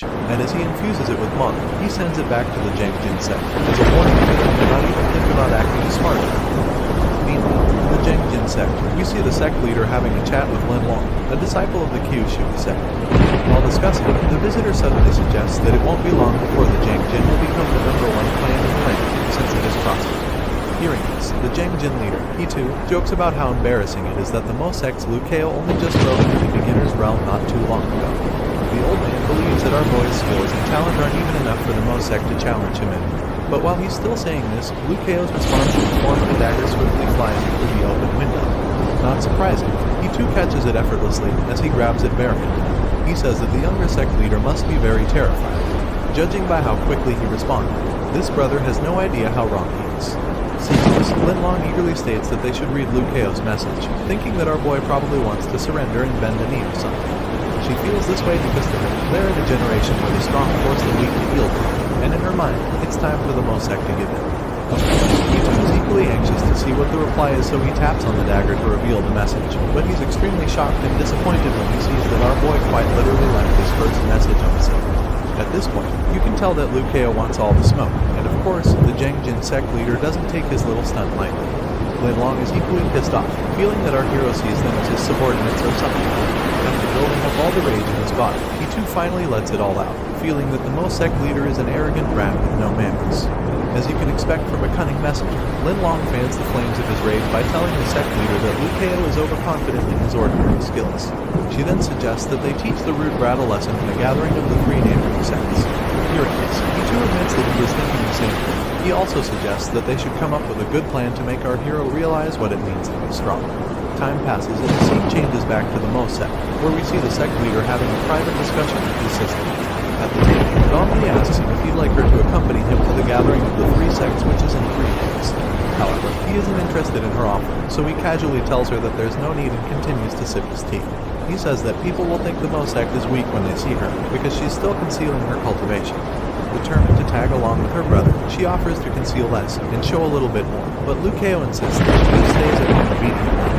and as he infuses it with manga, he sends it back to the Jengjin sect as a warning to them to not even think about acting smart. Meanwhile, in the Jengjin sect, we see the sect leader having a chat with Lin Long, a disciple of the Kyushu sect. While discussing, the visitor suddenly suggests that it won't be long before the Jengjin will become the #1 clan in the land, since it is prospered. Hearing this, the Jengjin leader, he too, jokes about how embarrassing it is that the Mo sect's Lukeo only just broke into the beginner's realm not too long ago. The old man believes that our boy's skills and talent aren't even enough for the Mo sect to challenge him in. But while he's still saying this, Lukeo's response in the form of a dagger swiftly flies through the open window. Not surprising, he too catches it effortlessly as he grabs it barehanded. He says that the younger sect leader must be very terrified. Judging by how quickly he responded, this brother has no idea how wrong he is. Seeing this, Lin Long eagerly states that they should read Lukeo's message, thinking that our boy probably wants to surrender and bend the knee or something. She feels this way because to her, they're in a generation where the strong force the weak to yield to, and in her mind, it's time for the Mo sect to give in. Of course, he too is equally anxious to see what the reply is, so he taps on the dagger to reveal the message, but he's extremely shocked and disappointed when he sees that our boy quite literally left his first message unsealed. At this point, you can tell that Lukeo wants all the smoke, and of course, the Jengjin sect leader doesn't take his little stunt lightly. Lin Long is equally pissed off, feeling that our hero sees them as his subordinates or something. After building up all the rage in his body, he too finally lets it all out, feeling that the Mo sect leader is an arrogant brat with no manners. As you can expect from a cunning messenger, Lin Long fans the flames of his rage by telling the sect leader that Lukeo is overconfident in his ordinary skills. She then suggests that they teach the rude brat a lesson in a gathering of the 3 neighboring sects. Hearing this, he too admits that he was thinking the same thing. He also suggests that they should come up with a good plan to make our hero realize what it means to be strong. Time passes and the scene changes back to the Mo sect, where we see the sect leader having a private discussion with his sister. At the table, Dongli asks him if he'd like her to accompany him to the gathering of the 3 sects, which is in 3 days. However, he isn't interested in her offer, so he casually tells her that there's no need and continues to sip his tea. He says that people will think the Mo sect is weak when they see her, because she's still concealing her cultivation. Determined to tag along with her brother, she offers to conceal less and show a little bit more, but Lukeo insists that she stays at home obediently.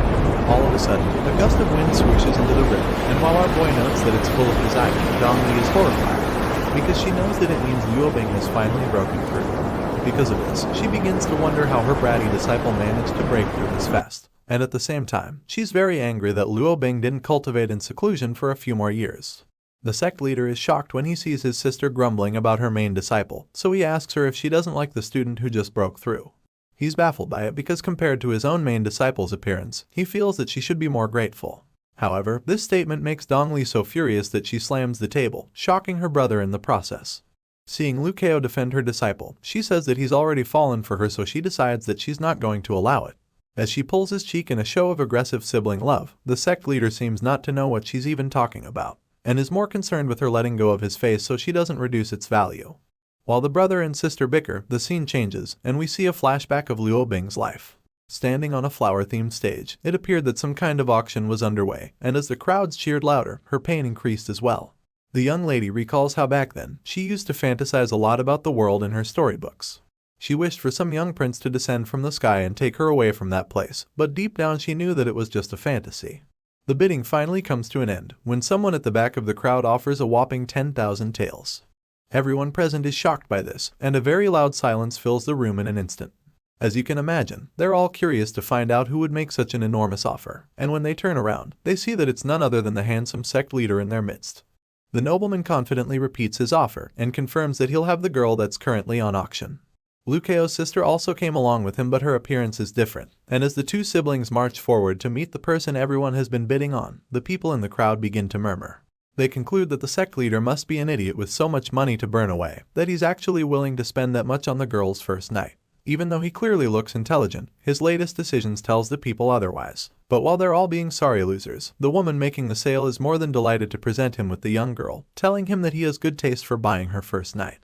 All of a sudden, a gust of wind swooshes into the river, and while our boy notes that it's full of his ivy, Dongli is horrified, because she knows that it means Luobing has finally broken through. Because of this, she begins to wonder how her bratty disciple managed to break through this fast, and at the same time, she's very angry that Luobing didn't cultivate in seclusion for a few more years. The sect leader is shocked when he sees his sister grumbling about her main disciple, so he asks her if she doesn't like the student who just broke through. He's baffled by it because compared to his own main disciple's appearance, he feels that she should be more grateful. However, this statement makes Dongli so furious that she slams the table, shocking her brother in the process. Seeing Lukeo defend her disciple, she says that he's already fallen for her, so she decides that she's not going to allow it. As she pulls his cheek in a show of aggressive sibling love, the sect leader seems not to know what she's even talking about, and is more concerned with her letting go of his face so she doesn't reduce its value. While the brother and sister bicker, the scene changes, and we see a flashback of Luobing's life. Standing on a flower-themed stage, it appeared that some kind of auction was underway, and as the crowds cheered louder, her pain increased as well. The young lady recalls how back then, she used to fantasize a lot about the world in her storybooks. She wished for some young prince to descend from the sky and take her away from that place, but deep down she knew that it was just a fantasy. The bidding finally comes to an end, when someone at the back of the crowd offers a whopping 10,000 taels. Everyone present is shocked by this, and a very loud silence fills the room in an instant. As you can imagine, they're all curious to find out who would make such an enormous offer, and when they turn around, they see that it's none other than the handsome sect leader in their midst. The nobleman confidently repeats his offer, and confirms that he'll have the girl that's currently on auction. Lukeo's sister also came along with him, but her appearance is different, and as the 2 siblings march forward to meet the person everyone has been bidding on, the people in the crowd begin to murmur. They conclude that the sect leader must be an idiot with so much money to burn away, that he's actually willing to spend that much on the girl's first night. Even though he clearly looks intelligent, his latest decisions tells the people otherwise. But while they're all being sorry losers, the woman making the sale is more than delighted to present him with the young girl, telling him that he has good taste for buying her first night.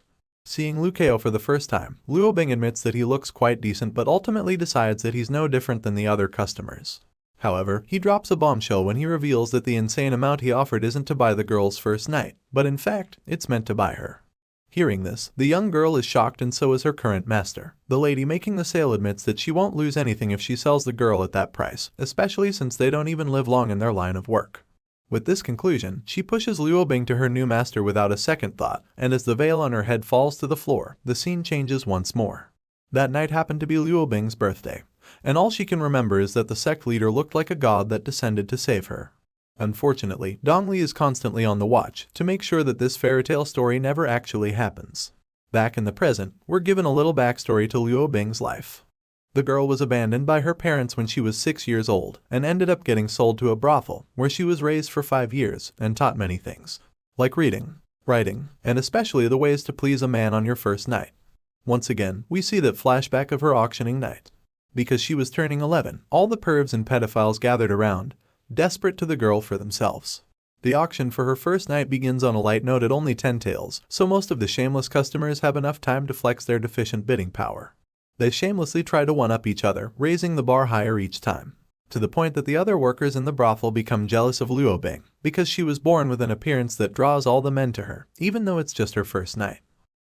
Seeing Lukeo for the first time, Luobing admits that he looks quite decent but ultimately decides that he's no different than the other customers. However, he drops a bombshell when he reveals that the insane amount he offered isn't to buy the girl's first night, but in fact, it's meant to buy her. Hearing this, the young girl is shocked and so is her current master. The lady making the sale admits that she won't lose anything if she sells the girl at that price, especially since they don't even live long in their line of work. With this conclusion, she pushes Luo Bing to her new master without a second thought, and as the veil on her head falls to the floor, the scene changes once more. That night happened to be Luo Bing's birthday, and all she can remember is that the sect leader looked like a god that descended to save her. Unfortunately, Dongli is constantly on the watch to make sure that this fairytale story never actually happens. Back in the present, we're given a little backstory to Luo Bing's life. The girl was abandoned by her parents when she was 6 years old and ended up getting sold to a brothel where she was raised for 5 years and taught many things, like reading, writing, and especially the ways to please a man on your first night. Once again, we see that flashback of her auctioning night. Because she was turning 11, all the pervs and pedophiles gathered around, desperate to the girl for themselves. The auction for her first night begins on a light note at only 10 taels, so most of the shameless customers have enough time to flex their deficient bidding power. They shamelessly try to one-up each other, raising the bar higher each time, to the point that the other workers in the brothel become jealous of Luo Bing, because she was born with an appearance that draws all the men to her, even though it's just her first night.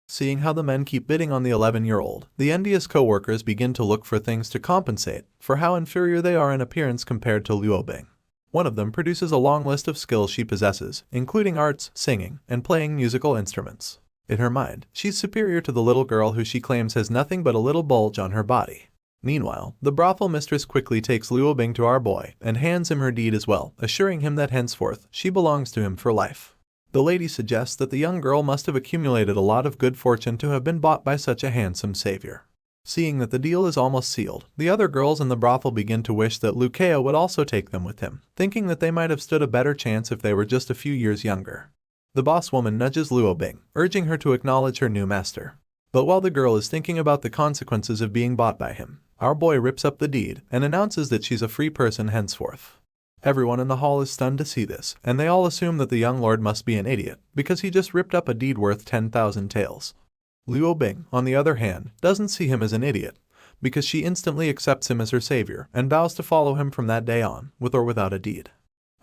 Seeing how the men keep bidding on the 11-year-old, the envious co-workers begin to look for things to compensate for how inferior they are in appearance compared to Luo Bing. One of them produces a long list of skills she possesses, including arts, singing, and playing musical instruments. In her mind, she's superior to the little girl who she claims has nothing but a little bulge on her body. Meanwhile, the brothel mistress quickly takes Luo Bing to our boy and hands him her deed as well, assuring him that henceforth she belongs to him for life. The lady suggests that the young girl must have accumulated a lot of good fortune to have been bought by such a handsome savior. Seeing that the deal is almost sealed, the other girls in the brothel begin to wish that Lukeo would also take them with him, thinking that they might have stood a better chance if they were just a few years younger. The boss woman nudges Luo Bing, urging her to acknowledge her new master. But while the girl is thinking about the consequences of being bought by him, our boy rips up the deed and announces that she's a free person henceforth. Everyone in the hall is stunned to see this, and they all assume that the young lord must be an idiot, because he just ripped up a deed worth 10,000 taels. Luo Bing, on the other hand, doesn't see him as an idiot, because she instantly accepts him as her savior and vows to follow him from that day on, with or without a deed.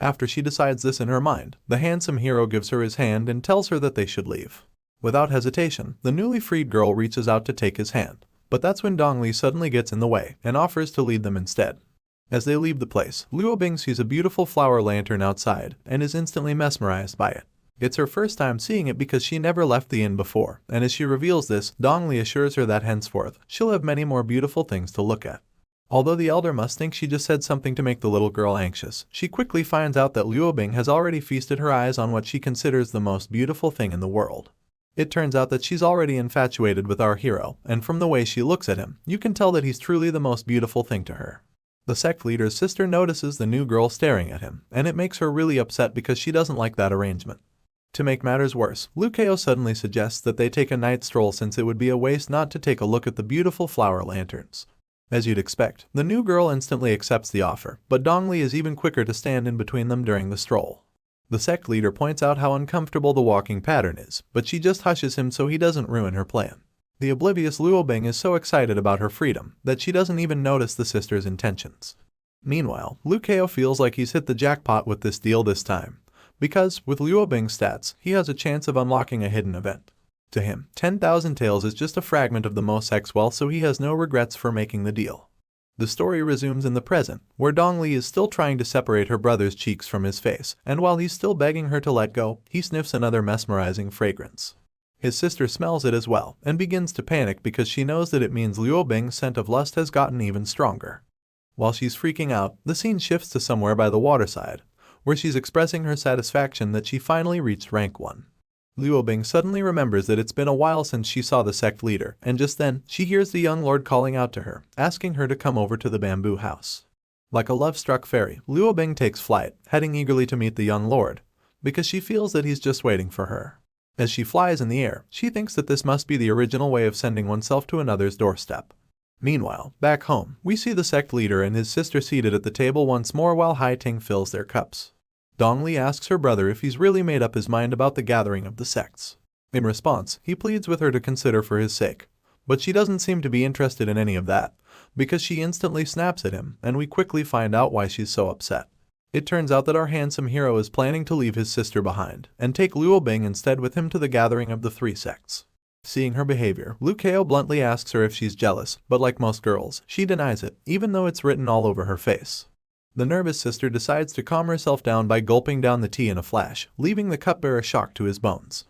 After she decides this in her mind, the handsome hero gives her his hand and tells her that they should leave. Without hesitation, the newly freed girl reaches out to take his hand, but that's when Dongli suddenly gets in the way and offers to lead them instead. As they leave the place, Luo Bing sees a beautiful flower lantern outside and is instantly mesmerized by it. It's her first time seeing it because she never left the inn before, and as she reveals this, Dongli assures her that henceforth, she'll have many more beautiful things to look at. Although the elder must think she just said something to make the little girl anxious, she quickly finds out that Luo Bing has already feasted her eyes on what she considers the most beautiful thing in the world. It turns out that she's already infatuated with our hero, and from the way she looks at him, you can tell that he's truly the most beautiful thing to her. The sect leader's sister notices the new girl staring at him, and it makes her really upset because she doesn't like that arrangement. To make matters worse, Lukeo suddenly suggests that they take a night stroll since it would be a waste not to take a look at the beautiful flower lanterns. As you'd expect, the new girl instantly accepts the offer, but Dongli is even quicker to stand in between them during the stroll. The sect leader points out how uncomfortable the walking pattern is, but she just hushes him so he doesn't ruin her plan. The oblivious Luo Bing is so excited about her freedom that she doesn't even notice the sister's intentions. Meanwhile, Lukeo feels like he's hit the jackpot with this deal this time, because, with Luo Bing's stats, he has a chance of unlocking a hidden event. To him, 10,000 taels is just a fragment of the Mosek's wealth, so he has no regrets for making the deal. The story resumes in the present, where Dongli is still trying to separate her brother's cheeks from his face, and while he's still begging her to let go, he sniffs another mesmerizing fragrance. His sister smells it as well, and begins to panic because she knows that it means Luo Bing's scent of lust has gotten even stronger. While she's freaking out, the scene shifts to somewhere by the waterside, where she's expressing her satisfaction that she finally reached rank 1. Luo Bing suddenly remembers that it's been a while since she saw the sect leader, and just then, she hears the young lord calling out to her, asking her to come over to the bamboo house. Like a love-struck fairy, Luo Bing takes flight, heading eagerly to meet the young lord, because she feels that he's just waiting for her. As she flies in the air, she thinks that this must be the original way of sending oneself to another's doorstep. Meanwhile, back home, we see the sect leader and his sister seated at the table once more while Hai Ting fills their cups. Dongli asks her brother if he's really made up his mind about the gathering of the sects. In response, he pleads with her to consider for his sake, but she doesn't seem to be interested in any of that, because she instantly snaps at him, and we quickly find out why she's so upset. It turns out that our handsome hero is planning to leave his sister behind, and take Luo Bing instead with him to the gathering of the 3 sects. Seeing her behavior, Lukeo bluntly asks her if she's jealous, but like most girls, she denies it, even though it's written all over her face. The nervous sister decides to calm herself down by gulping down the tea in a flash, leaving the cupbearer shocked to his bones.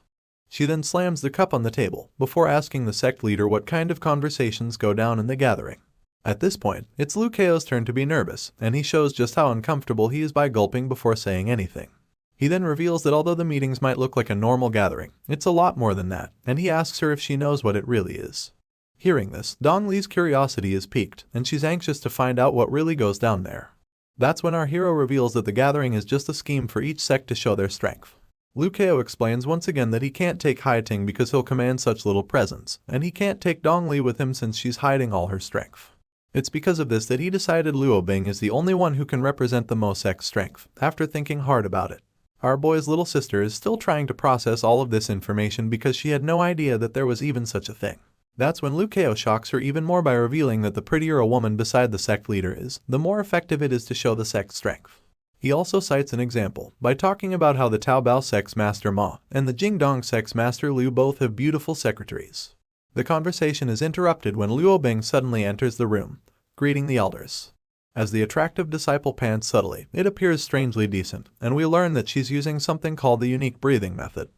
She then slams the cup on the table, before asking the sect leader what kind of conversations go down in the gathering. At this point, it's Lucao's turn to be nervous, and he shows just how uncomfortable he is by gulping before saying anything. He then reveals that although the meetings might look like a normal gathering, it's a lot more than that, and he asks her if she knows what it really is. Hearing this, Dongli's curiosity is piqued, and she's anxious to find out what really goes down there. That's when our hero reveals that the gathering is just a scheme for each sect to show their strength. Lucao explains once again that he can't take Hayating because he'll command such little presence, and he can't take Dongli with him since she's hiding all her strength. It's because of this that he decided Luo Bing is the only one who can represent the Mo sect's strength, after thinking hard about it. Our boy's little sister is still trying to process all of this information because she had no idea that there was even such a thing. That's when Lucao shocks her even more by revealing that the prettier a woman beside the sect leader is, the more effective it is to show the sect's strength. He also cites an example by talking about how the Taobao sect's master Ma and the Jingdong sect's master Liu both have beautiful secretaries. The conversation is interrupted when Luo Bing suddenly enters the room, greeting the elders. As the attractive disciple pants subtly, it appears strangely decent, and we learn that she's using something called the unique breathing method.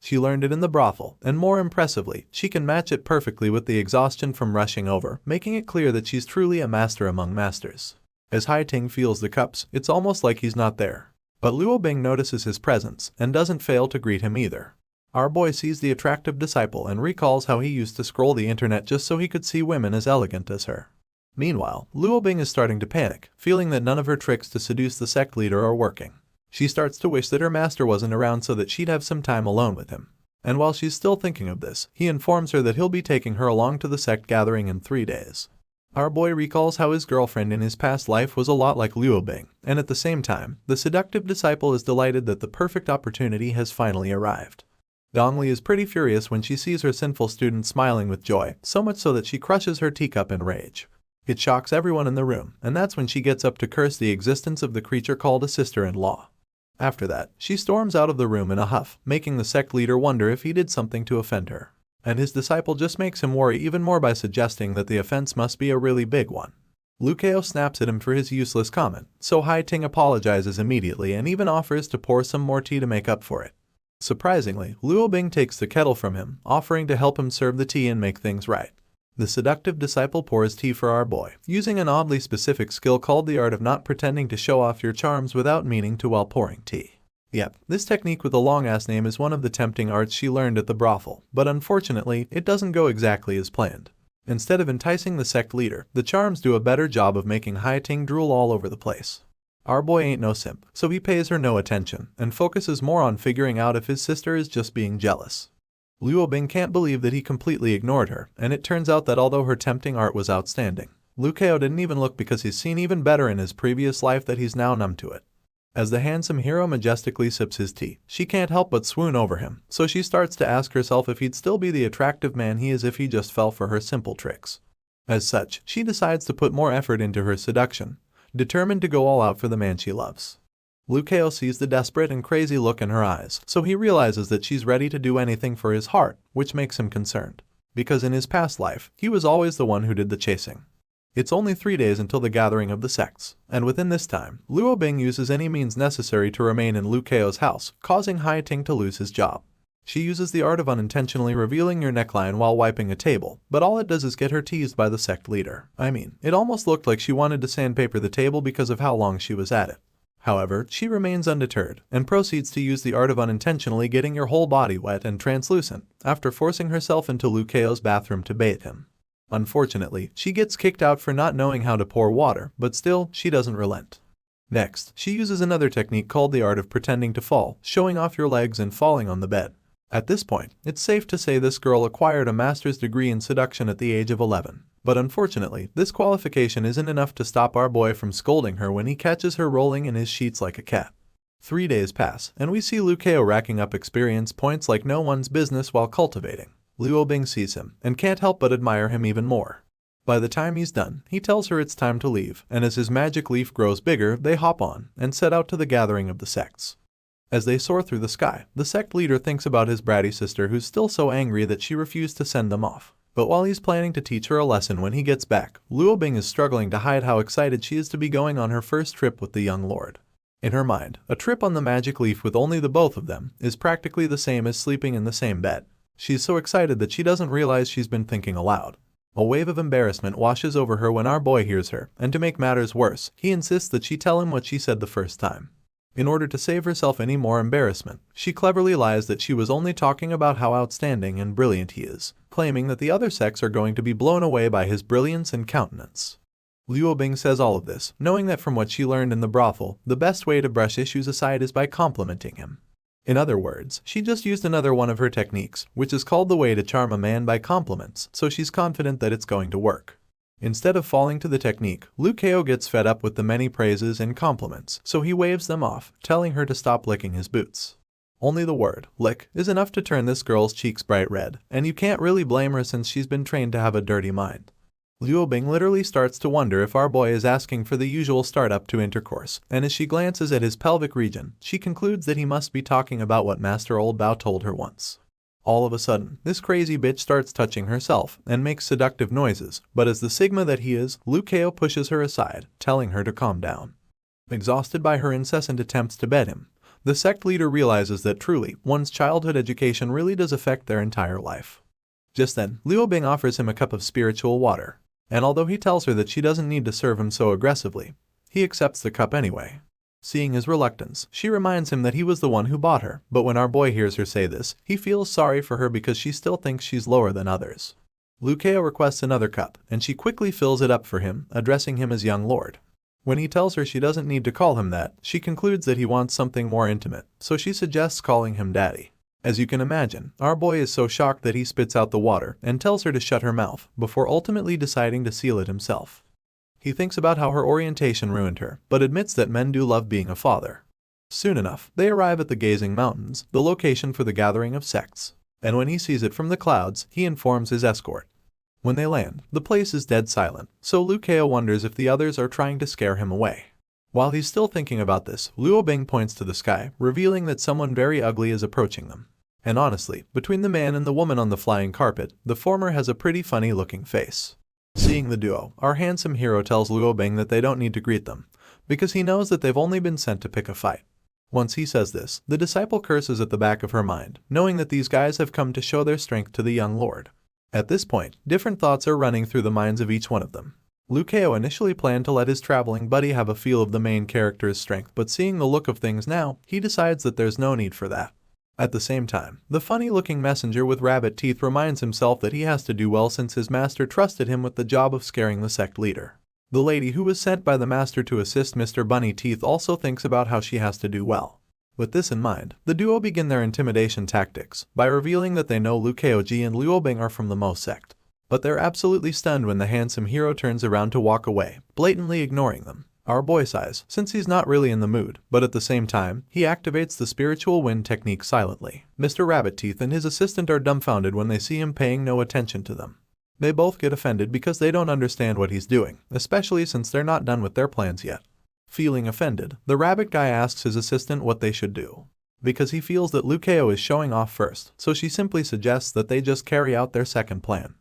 She learned it in the brothel, and more impressively, she can match it perfectly with the exhaustion from rushing over, making it clear that she's truly a master among masters. As Hayating feels the cups, it's almost like he's not there. But Luo Bing notices his presence, and doesn't fail to greet him either. Our boy sees the attractive disciple and recalls how he used to scroll the internet just so he could see women as elegant as her. Meanwhile, Luo Bing is starting to panic, feeling that none of her tricks to seduce the sect leader are working. She starts to wish that her master wasn't around so that she'd have some time alone with him. And while she's still thinking of this, he informs her that he'll be taking her along to the sect gathering in 3 days. Our boy recalls how his girlfriend in his past life was a lot like Luo Bing, and at the same time, the seductive disciple is delighted that the perfect opportunity has finally arrived. Dongli is pretty furious when she sees her sinful student smiling with joy, so much so that she crushes her teacup in rage. It shocks everyone in the room, and that's when she gets up to curse the existence of the creature called a sister-in-law. After that, she storms out of the room in a huff, making the sect leader wonder if he did something to offend her. And his disciple just makes him worry even more by suggesting that the offense must be a really big one. Lucao snaps at him for his useless comment, so Hayating apologizes immediately and even offers to pour some more tea to make up for it. Surprisingly, Luo Bing takes the kettle from him, offering to help him serve the tea and make things right. The seductive disciple pours tea for our boy, using an oddly specific skill called the art of not pretending to show off your charms without meaning to while pouring tea. Yep, this technique with a long-ass name is one of the tempting arts she learned at the brothel, but unfortunately, it doesn't go exactly as planned. Instead of enticing the sect leader, the charms do a better job of making Hayating drool all over the place. Our boy ain't no simp, so he pays her no attention, and focuses more on figuring out if his sister is just being jealous. Luo Bing can't believe that he completely ignored her, and it turns out that although her tempting art was outstanding, Lucao didn't even look because he's seen even better in his previous life that he's now numb to it. As the handsome hero majestically sips his tea, she can't help but swoon over him, so she starts to ask herself if he'd still be the attractive man he is if he just fell for her simple tricks. As such, she decides to put more effort into her seduction, determined to go all out for the man she loves. Lucao sees the desperate and crazy look in her eyes, so he realizes that she's ready to do anything for his heart, which makes him concerned. Because in his past life, he was always the one who did the chasing. It's only 3 days until the gathering of the sects, and within this time, Luo Bing uses any means necessary to remain in Lucao's house, causing Hayating to lose his job. She uses the art of unintentionally revealing your neckline while wiping a table, but all it does is get her teased by the sect leader. It almost looked like she wanted to sandpaper the table because of how long she was at it. However, she remains undeterred, and proceeds to use the art of unintentionally getting your whole body wet and translucent, after forcing herself into Lucao's bathroom to bathe him. Unfortunately, she gets kicked out for not knowing how to pour water, but still, she doesn't relent. Next, she uses another technique called the art of pretending to fall, showing off your legs and falling on the bed. At this point, it's safe to say this girl acquired a master's degree in seduction at the age of 11. But unfortunately, this qualification isn't enough to stop our boy from scolding her when he catches her rolling in his sheets like a cat. 3 days pass, and we see Lucao racking up experience points like no one's business while cultivating. Luo Bing sees him, and can't help but admire him even more. By the time he's done, he tells her it's time to leave, and as his magic leaf grows bigger, they hop on, and set out to the gathering of the sects. As they soar through the sky, the sect leader thinks about his bratty sister who's still so angry that she refused to send them off. But while he's planning to teach her a lesson when he gets back, Luo Bing is struggling to hide how excited she is to be going on her first trip with the young lord. In her mind, a trip on the magic leaf with only the both of them is practically the same as sleeping in the same bed. She's so excited that she doesn't realize she's been thinking aloud. A wave of embarrassment washes over her when our boy hears her, and to make matters worse, he insists that she tell him what she said the first time. In order to save herself any more embarrassment, she cleverly lies that she was only talking about how outstanding and brilliant he is, claiming that the other sex are going to be blown away by his brilliance and countenance. Luo Bing says all of this, knowing that from what she learned in the brothel, the best way to brush issues aside is by complimenting him. In other words, she just used another one of her techniques, which is called the way to charm a man by compliments, so she's confident that it's going to work. Instead of falling to the technique, Liu Kao gets fed up with the many praises and compliments, so he waves them off, telling her to stop licking his boots. Only the word, lick, is enough to turn this girl's cheeks bright red, and you can't really blame her since she's been trained to have a dirty mind. Luo Bing literally starts to wonder if our boy is asking for the usual startup to intercourse, and as she glances at his pelvic region, she concludes that he must be talking about what Master Old Bao told her once. All of a sudden, this crazy bitch starts touching herself and makes seductive noises, but as the Sigma that he is, Liu Kao pushes her aside, telling her to calm down. Exhausted by her incessant attempts to bed him, the sect leader realizes that truly, one's childhood education really does affect their entire life. Just then, Luo Bing offers him a cup of spiritual water, and although he tells her that she doesn't need to serve him so aggressively, he accepts the cup anyway. Seeing his reluctance, she reminds him that he was the one who bought her, but when our boy hears her say this, he feels sorry for her because she still thinks she's lower than others. Liu Kao requests another cup, and she quickly fills it up for him, addressing him as young lord. When he tells her she doesn't need to call him that, she concludes that he wants something more intimate, so she suggests calling him daddy. As you can imagine, our boy is so shocked that he spits out the water and tells her to shut her mouth, before ultimately deciding to seal it himself. He thinks about how her orientation ruined her, but admits that men do love being a father. Soon enough, they arrive at the Gazing Mountains, the location for the gathering of sects, and when he sees it from the clouds, he informs his escort. When they land, the place is dead silent, so Liu Kao wonders if the others are trying to scare him away. While he's still thinking about this, Luo Bing points to the sky, revealing that someone very ugly is approaching them. And honestly, between the man and the woman on the flying carpet, the former has a pretty funny looking face. Seeing the duo, our handsome hero tells Luo Bing that they don't need to greet them, because he knows that they've only been sent to pick a fight. Once he says this, the disciple curses at the back of her mind, knowing that these guys have come to show their strength to the young lord. At this point, different thoughts are running through the minds of each one of them. Liu Kao initially planned to let his traveling buddy have a feel of the main character's strength, but seeing the look of things now, he decides that there's no need for that. At the same time, the funny-looking messenger with rabbit teeth reminds himself that he has to do well since his master trusted him with the job of scaring the sect leader. The lady who was sent by the master to assist Mr. Bunny Teeth also thinks about how she has to do well. With this in mind, the duo begin their intimidation tactics by revealing that they know Liu Kaoji and Luo Bing are from the Mo sect. But they're absolutely stunned when the handsome hero turns around to walk away, blatantly ignoring them. Our boy sighs, since he's not really in the mood, but at the same time, he activates the spiritual wind technique silently. Mr. Rabbit Teeth and his assistant are dumbfounded when they see him paying no attention to them. They both get offended because they don't understand what he's doing, especially since they're not done with their plans yet. Feeling offended, the rabbit guy asks his assistant what they should do, because he feels that Liu Kao is showing off first, so she simply suggests that they just carry out their second plan.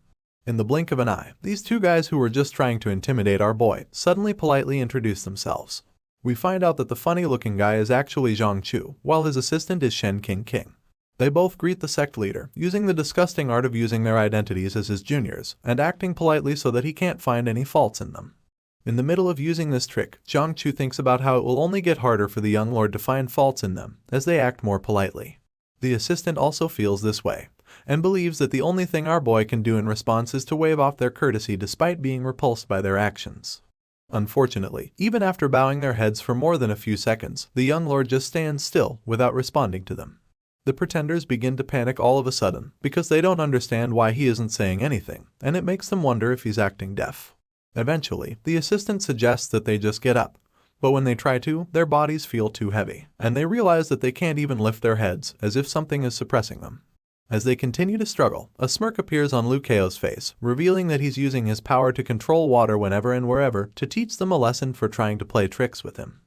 In the blink of an eye, these two guys who were just trying to intimidate our boy suddenly politely introduce themselves. We find out that the funny-looking guy is actually Zhang Chu, while his assistant is Shen King. They both greet the sect leader, using the disgusting art of using their identities as his juniors, and acting politely so that he can't find any faults in them. In the middle of using this trick, Zhang Chu thinks about how it will only get harder for the young lord to find faults in them, as they act more politely. The assistant also feels this way, and believes that the only thing our boy can do in response is to wave off their courtesy despite being repulsed by their actions. Unfortunately, even after bowing their heads for more than a few seconds, the young lord just stands still without responding to them. The pretenders begin to panic all of a sudden because they don't understand why he isn't saying anything, and it makes them wonder if he's acting deaf. Eventually, the assistant suggests that they just get up, but when they try to, their bodies feel too heavy, and they realize that they can't even lift their heads, as if something is suppressing them. As they continue to struggle, a smirk appears on Liu Kao's face, revealing that he's using his power to control water whenever and wherever to teach them a lesson for trying to play tricks with him.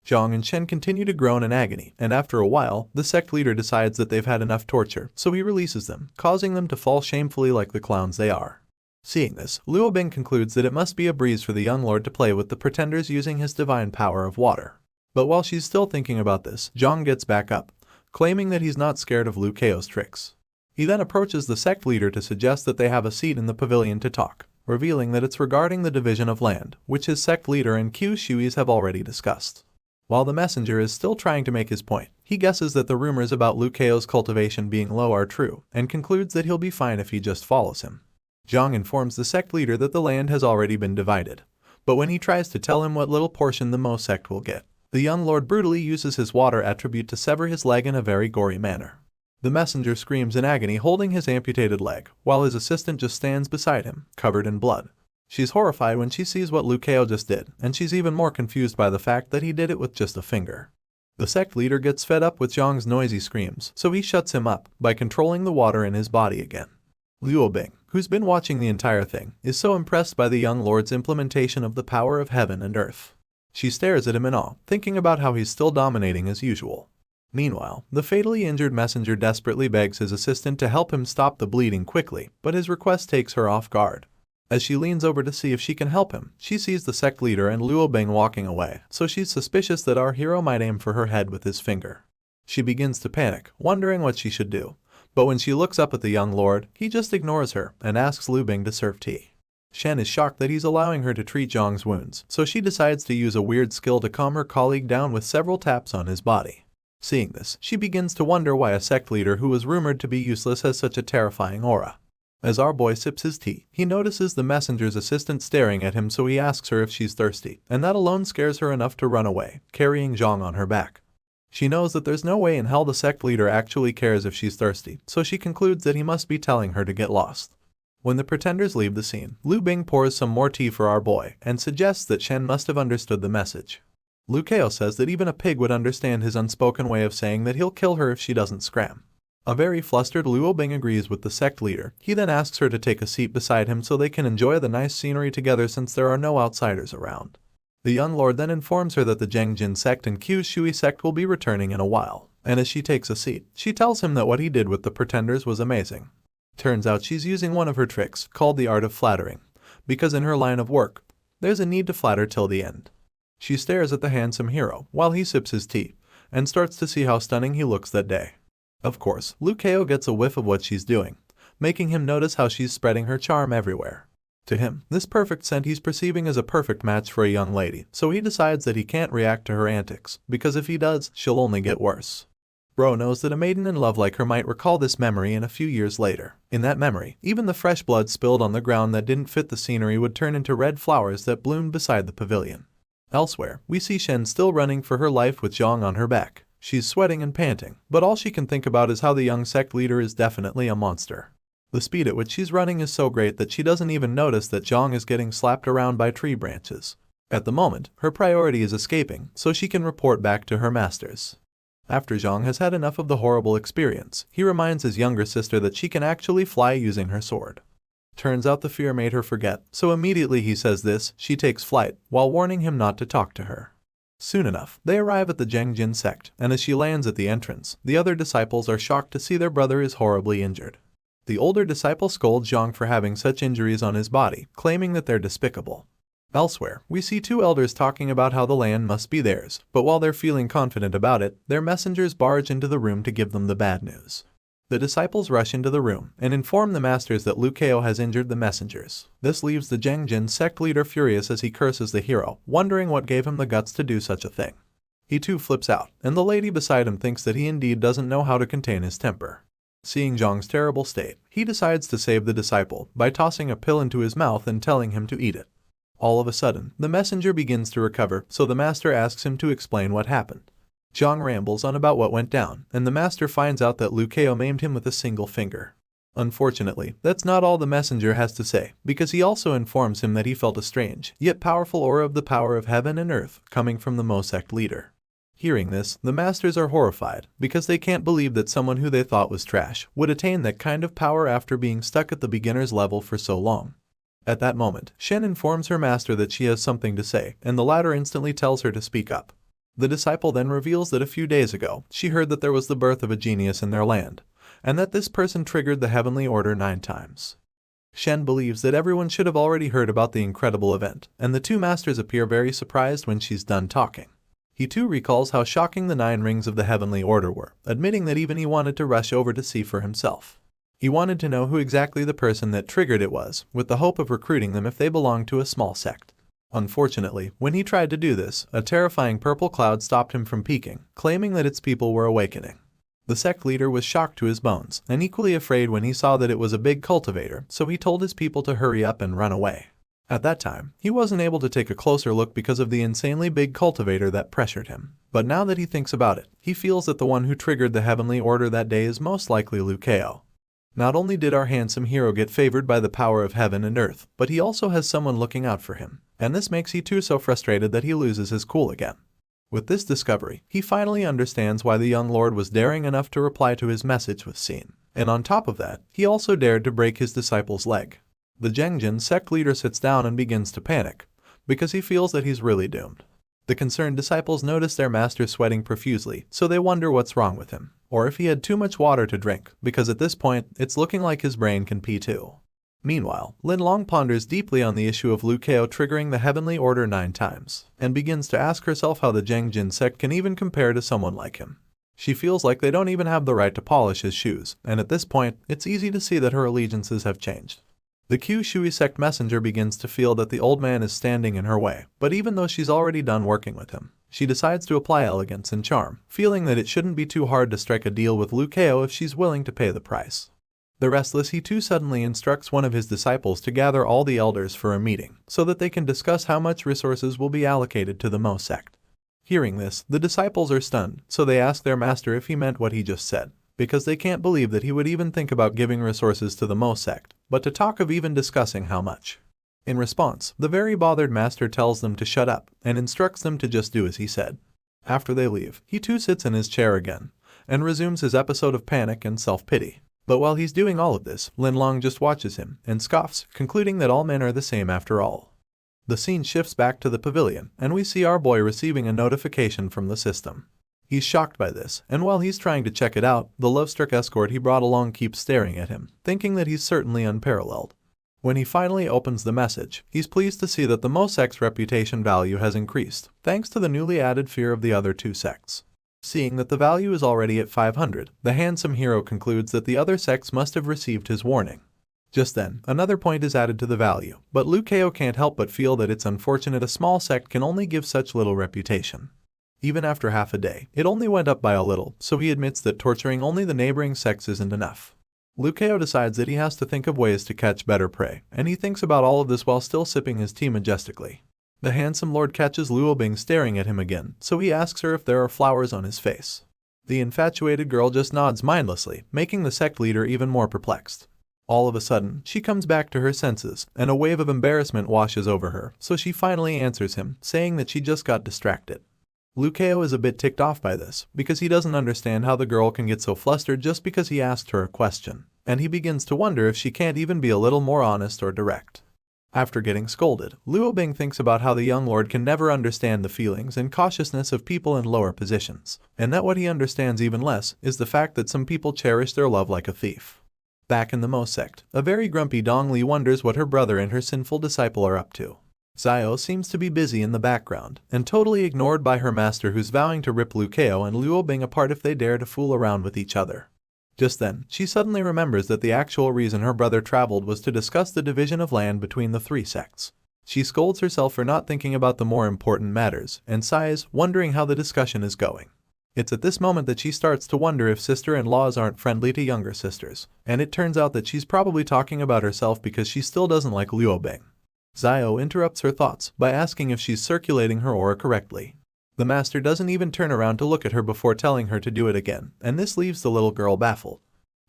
Zhang and Shen continue to groan in agony, and after a while, the sect leader decides that they've had enough torture, so he releases them, causing them to fall shamefully like the clowns they are. Seeing this, Luo Bing concludes that it must be a breeze for the young lord to play with the pretenders using his divine power of water. But while she's still thinking about this, Zhang gets back up, claiming that he's not scared of Liu Keo's tricks. He then approaches the sect leader to suggest that they have a seat in the pavilion to talk, revealing that it's regarding the division of land, which his sect leader and Q Shuis have already discussed. While the messenger is still trying to make his point, he guesses that the rumors about Liu Keo's cultivation being low are true, and concludes that he'll be fine if he just follows him. Zhang informs the sect leader that the land has already been divided, but when he tries to tell him what little portion the Mo sect will get, the young lord brutally uses his water attribute to sever his leg in a very gory manner. The messenger screams in agony holding his amputated leg, while his assistant just stands beside him, covered in blood. She's horrified when she sees what Liu Keo just did, and she's even more confused by the fact that he did it with just a finger. The sect leader gets fed up with Zhang's noisy screams, so he shuts him up by controlling the water in his body again. Luo Bing, who's been watching the entire thing, is so impressed by the young lord's implementation of the power of heaven and earth. She stares at him in awe, thinking about how he's still dominating as usual. Meanwhile, the fatally injured messenger desperately begs his assistant to help him stop the bleeding quickly, but his request takes her off guard. As she leans over to see if she can help him, she sees the sect leader and Luo Bing walking away, so she's suspicious that our hero might aim for her head with his finger. She begins to panic, wondering what she should do, but when she looks up at the young lord, he just ignores her and asks Liu Bing to serve tea. Shen is shocked that he's allowing her to treat Zhang's wounds, so she decides to use a weird skill to calm her colleague down with several taps on his body. Seeing this, she begins to wonder why a sect leader who was rumored to be useless has such a terrifying aura. As our boy sips his tea, he notices the messenger's assistant staring at him, so he asks her if she's thirsty, and that alone scares her enough to run away, carrying Zhang on her back. She knows that there's no way in hell the sect leader actually cares if she's thirsty, so she concludes that he must be telling her to get lost. When the pretenders leave the scene, Liu Bing pours some more tea for our boy and suggests that Shen must have understood the message. Liu Keo says that even a pig would understand his unspoken way of saying that he'll kill her if she doesn't scram. A very flustered Luo Bing agrees with the sect leader. He then asks her to take a seat beside him so they can enjoy the nice scenery together since there are no outsiders around. The young lord then informs her that the Zhengjin sect and Q Shui sect will be returning in a while, and as she takes a seat, she tells him that what he did with the pretenders was amazing. Turns out she's using one of her tricks, called the art of flattering, because in her line of work, there's a need to flatter till the end. She stares at the handsome hero while he sips his tea, and starts to see how stunning he looks that day. Of course, Liu Keo gets a whiff of what she's doing, making him notice how she's spreading her charm everywhere. To him, this perfect scent he's perceiving is a perfect match for a young lady, so he decides that he can't react to her antics, because if he does, she'll only get worse. Bro knows that a maiden in love like her might recall this memory in a few years later. In that memory, even the fresh blood spilled on the ground that didn't fit the scenery would turn into red flowers that bloomed beside the pavilion. Elsewhere, we see Shen still running for her life with Zhang on her back. She's sweating and panting, but all she can think about is how the young sect leader is definitely a monster. The speed at which she's running is so great that she doesn't even notice that Zhang is getting slapped around by tree branches. At the moment, her priority is escaping, so she can report back to her masters. After Zhang has had enough of the horrible experience, he reminds his younger sister that she can actually fly using her sword. Turns out the fear made her forget, so immediately he says this, she takes flight, while warning him not to talk to her. Soon enough, they arrive at the Zhengjin sect, and as she lands at the entrance, the other disciples are shocked to see their brother is horribly injured. The older disciple scolds Zhang for having such injuries on his body, claiming that they're despicable. Elsewhere, we see two elders talking about how the land must be theirs, but while they're feeling confident about it, their messengers barge into the room to give them the bad news. The disciples rush into the room and inform the masters that Liu Keo has injured the messengers. This leaves the Zhengjin sect leader furious as he curses the hero, wondering what gave him the guts to do such a thing. He too flips out, and the lady beside him thinks that he indeed doesn't know how to contain his temper. Seeing Zhang's terrible state, he decides to save the disciple by tossing a pill into his mouth and telling him to eat it. All of a sudden, the messenger begins to recover, so the master asks him to explain what happened. Zhang rambles on about what went down, and the master finds out that Liu Keo maimed him with a single finger. Unfortunately, that's not all the messenger has to say, because he also informs him that he felt a strange, yet powerful aura of the power of heaven and earth coming from the Mo sect leader. Hearing this, the masters are horrified, because they can't believe that someone who they thought was trash would attain that kind of power after being stuck at the beginner's level for so long. At that moment, Shen informs her master that she has something to say, and the latter instantly tells her to speak up. The disciple then reveals that a few days ago, she heard that there was the birth of a genius in their land, and that this person triggered the heavenly order 9 times. Shen believes that everyone should have already heard about the incredible event, and the two masters appear very surprised when she's done talking. He too recalls how shocking the 9 rings of the heavenly order were, admitting that even he wanted to rush over to see for himself. He wanted to know who exactly the person that triggered it was, with the hope of recruiting them if they belonged to a small sect. Unfortunately, when he tried to do this, a terrifying purple cloud stopped him from peeking, claiming that its people were awakening. The sect leader was shocked to his bones, and equally afraid when he saw that it was a big cultivator, so he told his people to hurry up and run away. At that time, he wasn't able to take a closer look because of the insanely big cultivator that pressured him. But now that he thinks about it, he feels that the one who triggered the heavenly order that day is most likely Liu Kao. Not only did our handsome hero get favored by the power of heaven and earth, but he also has someone looking out for him, and this makes he too so frustrated that he loses his cool again. With this discovery, he finally understands why the young lord was daring enough to reply to his message with scene. And on top of that, he also dared to break his disciple's leg. The Zhengjin sect leader sits down and begins to panic, because he feels that he's really doomed. The concerned disciples notice their master sweating profusely, so they wonder what's wrong with him, or if he had too much water to drink, because at this point, it's looking like his brain can pee too. Meanwhile, Linlong ponders deeply on the issue of Liu Kao triggering the heavenly order 9 times, and begins to ask herself how the Zhengjin sect can even compare to someone like him. She feels like they don't even have the right to polish his shoes, and at this point, it's easy to see that her allegiances have changed. The Q Shui sect messenger begins to feel that the old man is standing in her way, but even though she's already done working with him, she decides to apply elegance and charm, feeling that it shouldn't be too hard to strike a deal with Liu Kao if she's willing to pay the price. The restless he too suddenly instructs one of his disciples to gather all the elders for a meeting, so that they can discuss how much resources will be allocated to the Mo sect. Hearing this, the disciples are stunned, so they ask their master if he meant what he just said, because they can't believe that he would even think about giving resources to the Mo sect, but to talk of even discussing how much. In response, the very bothered master tells them to shut up, and instructs them to just do as he said. After they leave, he too sits in his chair again, and resumes his episode of panic and self-pity. But while he's doing all of this, Linlong just watches him, and scoffs, concluding that all men are the same after all. The scene shifts back to the pavilion, and we see our boy receiving a notification from the system. He's shocked by this, and while he's trying to check it out, the love-struck escort he brought along keeps staring at him, thinking that he's certainly unparalleled. When he finally opens the message, he's pleased to see that the Mo sect's reputation value has increased, thanks to the newly added fear of the other 2 sects. Seeing that the value is already at 500, the handsome hero concludes that the other sects must have received his warning. Just then, another point is added to the value, but Liu Kao can't help but feel that it's unfortunate a small sect can only give such little reputation. Even after half a day, it only went up by a little, so he admits that torturing only the neighboring sects isn't enough. Liu Kao decides that he has to think of ways to catch better prey, and he thinks about all of this while still sipping his tea majestically. The handsome lord catches Luo Bing staring at him again, so he asks her if there are flowers on his face. The infatuated girl just nods mindlessly, making the sect leader even more perplexed. All of a sudden, she comes back to her senses, and a wave of embarrassment washes over her, so she finally answers him, saying that she just got distracted. Liu Kao is a bit ticked off by this, because he doesn't understand how the girl can get so flustered just because he asked her a question, and he begins to wonder if she can't even be a little more honest or direct. After getting scolded, Luo Bing thinks about how the young lord can never understand the feelings and cautiousness of people in lower positions, and that what he understands even less is the fact that some people cherish their love like a thief. Back in the Mo sect, a very grumpy Dong Li wonders what her brother and her sinful disciple are up to. Xiao seems to be busy in the background, and totally ignored by her master who's vowing to rip Liu Kao and Luo Bing apart if they dare to fool around with each other. Just then, she suddenly remembers that the actual reason her brother traveled was to discuss the division of land between the 3 sects. She scolds herself for not thinking about the more important matters, and sighs, wondering how the discussion is going. It's at this moment that she starts to wonder if sister-in-laws aren't friendly to younger sisters, and it turns out that she's probably talking about herself because she still doesn't like Luo Bing. Xiao interrupts her thoughts by asking if she's circulating her aura correctly. The master doesn't even turn around to look at her before telling her to do it again, and this leaves the little girl baffled.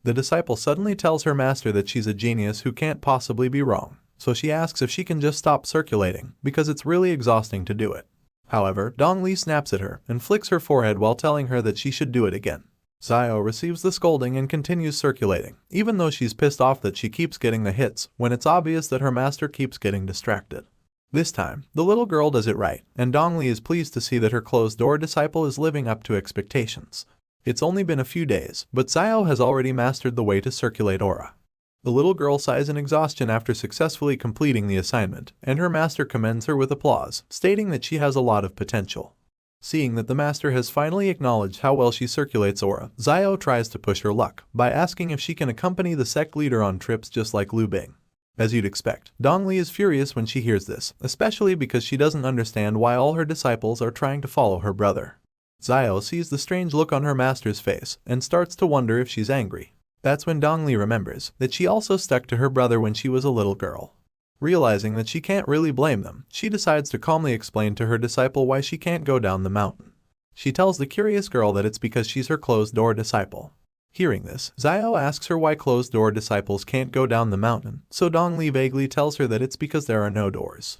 The disciple suddenly tells her master that she's a genius who can't possibly be wrong, so she asks if she can just stop circulating, because it's really exhausting to do it. However, Dong Li snaps at her and flicks her forehead while telling her that she should do it again. Xiao receives the scolding and continues circulating, even though she's pissed off that she keeps getting the hits when it's obvious that her master keeps getting distracted. This time, the little girl does it right, and Dongli is pleased to see that her closed-door disciple is living up to expectations. It's only been a few days, but Xiao has already mastered the way to circulate aura. The little girl sighs in exhaustion after successfully completing the assignment, and her master commends her with applause, stating that she has a lot of potential. Seeing that the master has finally acknowledged how well she circulates aura, Xiao tries to push her luck by asking if she can accompany the sect leader on trips just like Lu Bing. As you'd expect, Dongli is furious when she hears this, especially because she doesn't understand why all her disciples are trying to follow her brother. Xiao sees the strange look on her master's face and starts to wonder if she's angry. That's when Dongli remembers that she also stuck to her brother when she was a little girl. Realizing that she can't really blame them, she decides to calmly explain to her disciple why she can't go down the mountain. She tells the curious girl that it's because she's her closed-door disciple. Hearing this, Xiao asks her why closed-door disciples can't go down the mountain, so Dongli vaguely tells her that it's because there are no doors.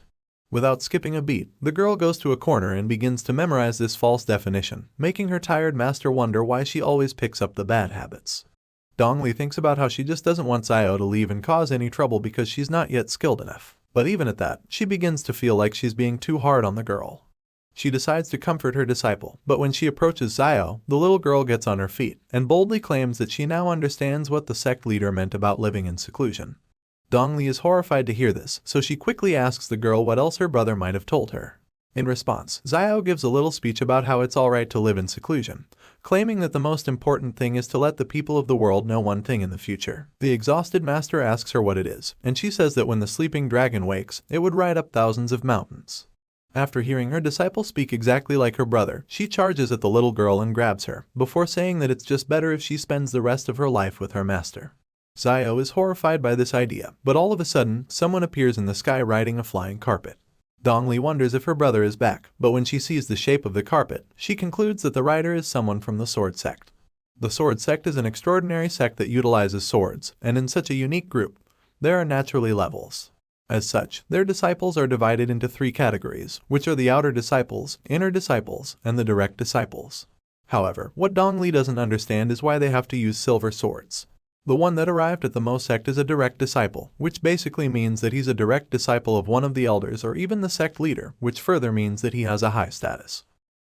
Without skipping a beat, the girl goes to a corner and begins to memorize this false definition, making her tired master wonder why she always picks up the bad habits. Dongli thinks about how she just doesn't want Xiao to leave and cause any trouble because she's not yet skilled enough. But even at that, she begins to feel like she's being too hard on the girl. She decides to comfort her disciple, but when she approaches Xiao, the little girl gets on her feet and boldly claims that she now understands what the sect leader meant about living in seclusion. Dongli is horrified to hear this, so she quickly asks the girl what else her brother might have told her. In response, Xiao gives a little speech about how it's alright to live in seclusion, claiming that the most important thing is to let the people of the world know one thing in the future. The exhausted master asks her what it is, and she says that when the sleeping dragon wakes, it would ride up thousands of mountains. After hearing her disciple speak exactly like her brother, she charges at the little girl and grabs her, before saying that it's just better if she spends the rest of her life with her master. Xiao is horrified by this idea, but all of a sudden, someone appears in the sky riding a flying carpet. Dongli wonders if her brother is back, but when she sees the shape of the carpet, she concludes that the rider is someone from the Sword Sect. The Sword Sect is an extraordinary sect that utilizes swords, and in such a unique group, there are naturally levels. As such, their disciples are divided into 3 categories, which are the outer disciples, inner disciples, and the direct disciples. However, what Dongli doesn't understand is why they have to use silver swords. The one that arrived at the Mo sect is a direct disciple, which basically means that he's a direct disciple of one of the elders or even the sect leader, which further means that he has a high status.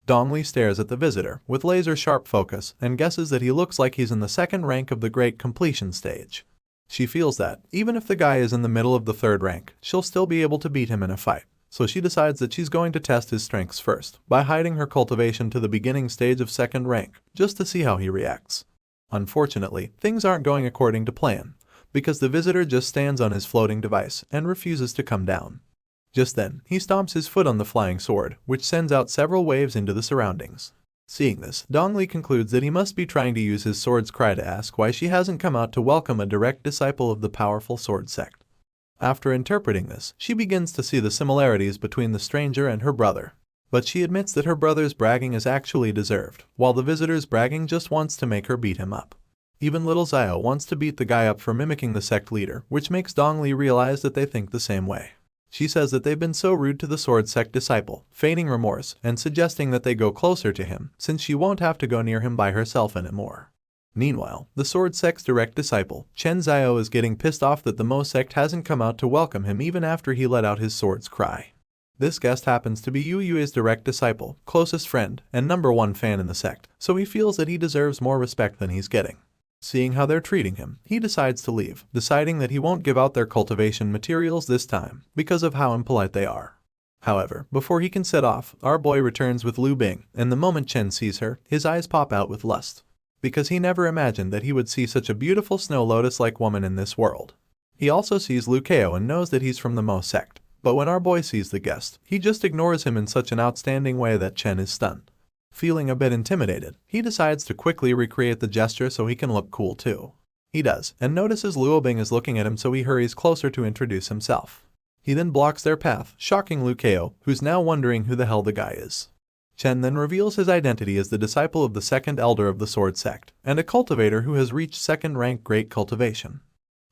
Dongli stares at the visitor with laser-sharp focus and guesses that he looks like he's in the 2nd rank of the Great Completion stage. She feels that, even if the guy is in the middle of the 3rd rank, she'll still be able to beat him in a fight. So she decides that she's going to test his strengths first, by hiding her cultivation to the beginning stage of 2nd rank, just to see how he reacts. Unfortunately, things aren't going according to plan, because the visitor just stands on his floating device and refuses to come down. Just then, he stomps his foot on the flying sword, which sends out several waves into the surroundings. Seeing this, Dongli concludes that he must be trying to use his sword's cry to ask why she hasn't come out to welcome a direct disciple of the powerful sword sect. After interpreting this, she begins to see the similarities between the stranger and her brother. But she admits that her brother's bragging is actually deserved, while the visitor's bragging just wants to make her beat him up. Even little Xiao wants to beat the guy up for mimicking the sect leader, which makes Dongli realize that they think the same way. She says that they've been so rude to the sword sect disciple, feigning remorse and suggesting that they go closer to him, since she won't have to go near him by herself anymore. Meanwhile, the sword sect's direct disciple, Chen Xiao, is getting pissed off that the Mo sect hasn't come out to welcome him even after he let out his sword's cry. This guest happens to be Yu Yue's direct disciple, closest friend, and #1 fan in the sect, so he feels that he deserves more respect than he's getting. Seeing how they're treating him, he decides to leave, deciding that he won't give out their cultivation materials this time, because of how impolite they are. However, before he can set off, our boy returns with Lu Bing, and the moment Chen sees her, his eyes pop out with lust. Because he never imagined that he would see such a beautiful snow lotus-like woman in this world. He also sees Lu Kao and knows that he's from the Mo sect, but when our boy sees the guest, he just ignores him in such an outstanding way that Chen is stunned. Feeling a bit intimidated, he decides to quickly recreate the gesture so he can look cool too. He does, and notices Luo Bing is looking at him, so he hurries closer to introduce himself. He then blocks their path, shocking Lu Kao, who's now wondering who the hell the guy is. Chen then reveals his identity as the disciple of the 2nd elder of the sword sect, and a cultivator who has reached 2nd rank great cultivation.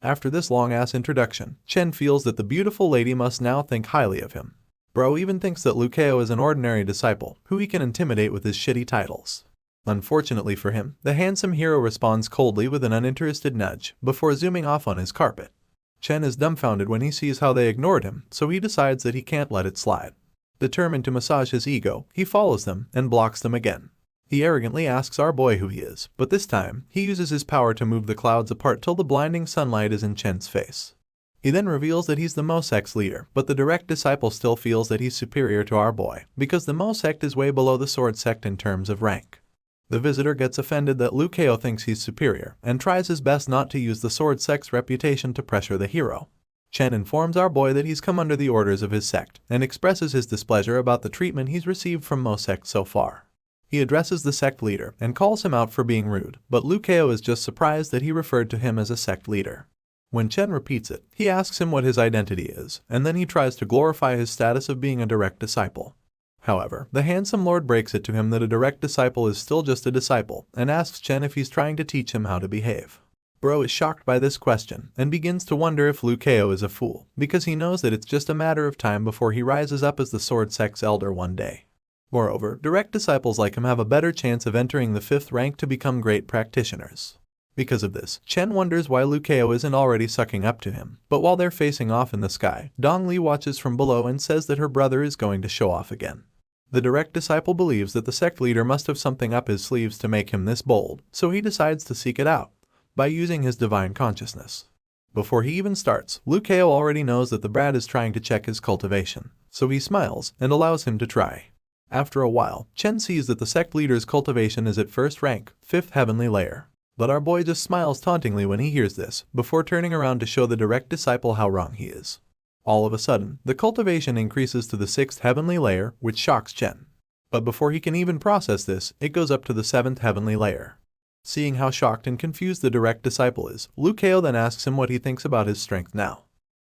After this long-ass introduction, Chen feels that the beautiful lady must now think highly of him. Bro even thinks that Lu Kao is an ordinary disciple, who he can intimidate with his shitty titles. Unfortunately for him, the handsome hero responds coldly with an uninterested nudge, before zooming off on his carpet. Chen is dumbfounded when he sees how they ignored him, so he decides that he can't let it slide. Determined to massage his ego, he follows them and blocks them again. He arrogantly asks our boy who he is, but this time, he uses his power to move the clouds apart till the blinding sunlight is in Chen's face. He then reveals that he's the Mo sect's leader, but the direct disciple still feels that he's superior to our boy, because the Mo sect is way below the sword sect in terms of rank. The visitor gets offended that Liu Kao thinks he's superior, and tries his best not to use the sword sect's reputation to pressure the hero. Chen informs our boy that he's come under the orders of his sect, and expresses his displeasure about the treatment he's received from Mo sect so far. He addresses the sect leader and calls him out for being rude, but Liu Kao is just surprised that he referred to him as a sect leader. When Chen repeats it, he asks him what his identity is, and then he tries to glorify his status of being a direct disciple. However, the handsome lord breaks it to him that a direct disciple is still just a disciple, and asks Chen if he's trying to teach him how to behave. Bro is shocked by this question, and begins to wonder if Liu Kao is a fool, because he knows that it's just a matter of time before he rises up as the sword sect's elder one day. Moreover, direct disciples like him have a better chance of entering the 5th rank to become great practitioners. Because of this, Chen wonders why Liu Kao isn't already sucking up to him, but while they're facing off in the sky, Dong Li watches from below and says that her brother is going to show off again. The direct disciple believes that the sect leader must have something up his sleeves to make him this bold, so he decides to seek it out by using his divine consciousness. Before he even starts, Liu Kao already knows that the brat is trying to check his cultivation, so he smiles and allows him to try. After a while, Chen sees that the sect leader's cultivation is at 1st rank, 5th heavenly layer. But our boy just smiles tauntingly when he hears this, before turning around to show the direct disciple how wrong he is. All of a sudden, the cultivation increases to the 6th heavenly layer, which shocks Chen. But before he can even process this, it goes up to the 7th heavenly layer. Seeing how shocked and confused the direct disciple is, Liu Kao then asks him what he thinks about his strength now.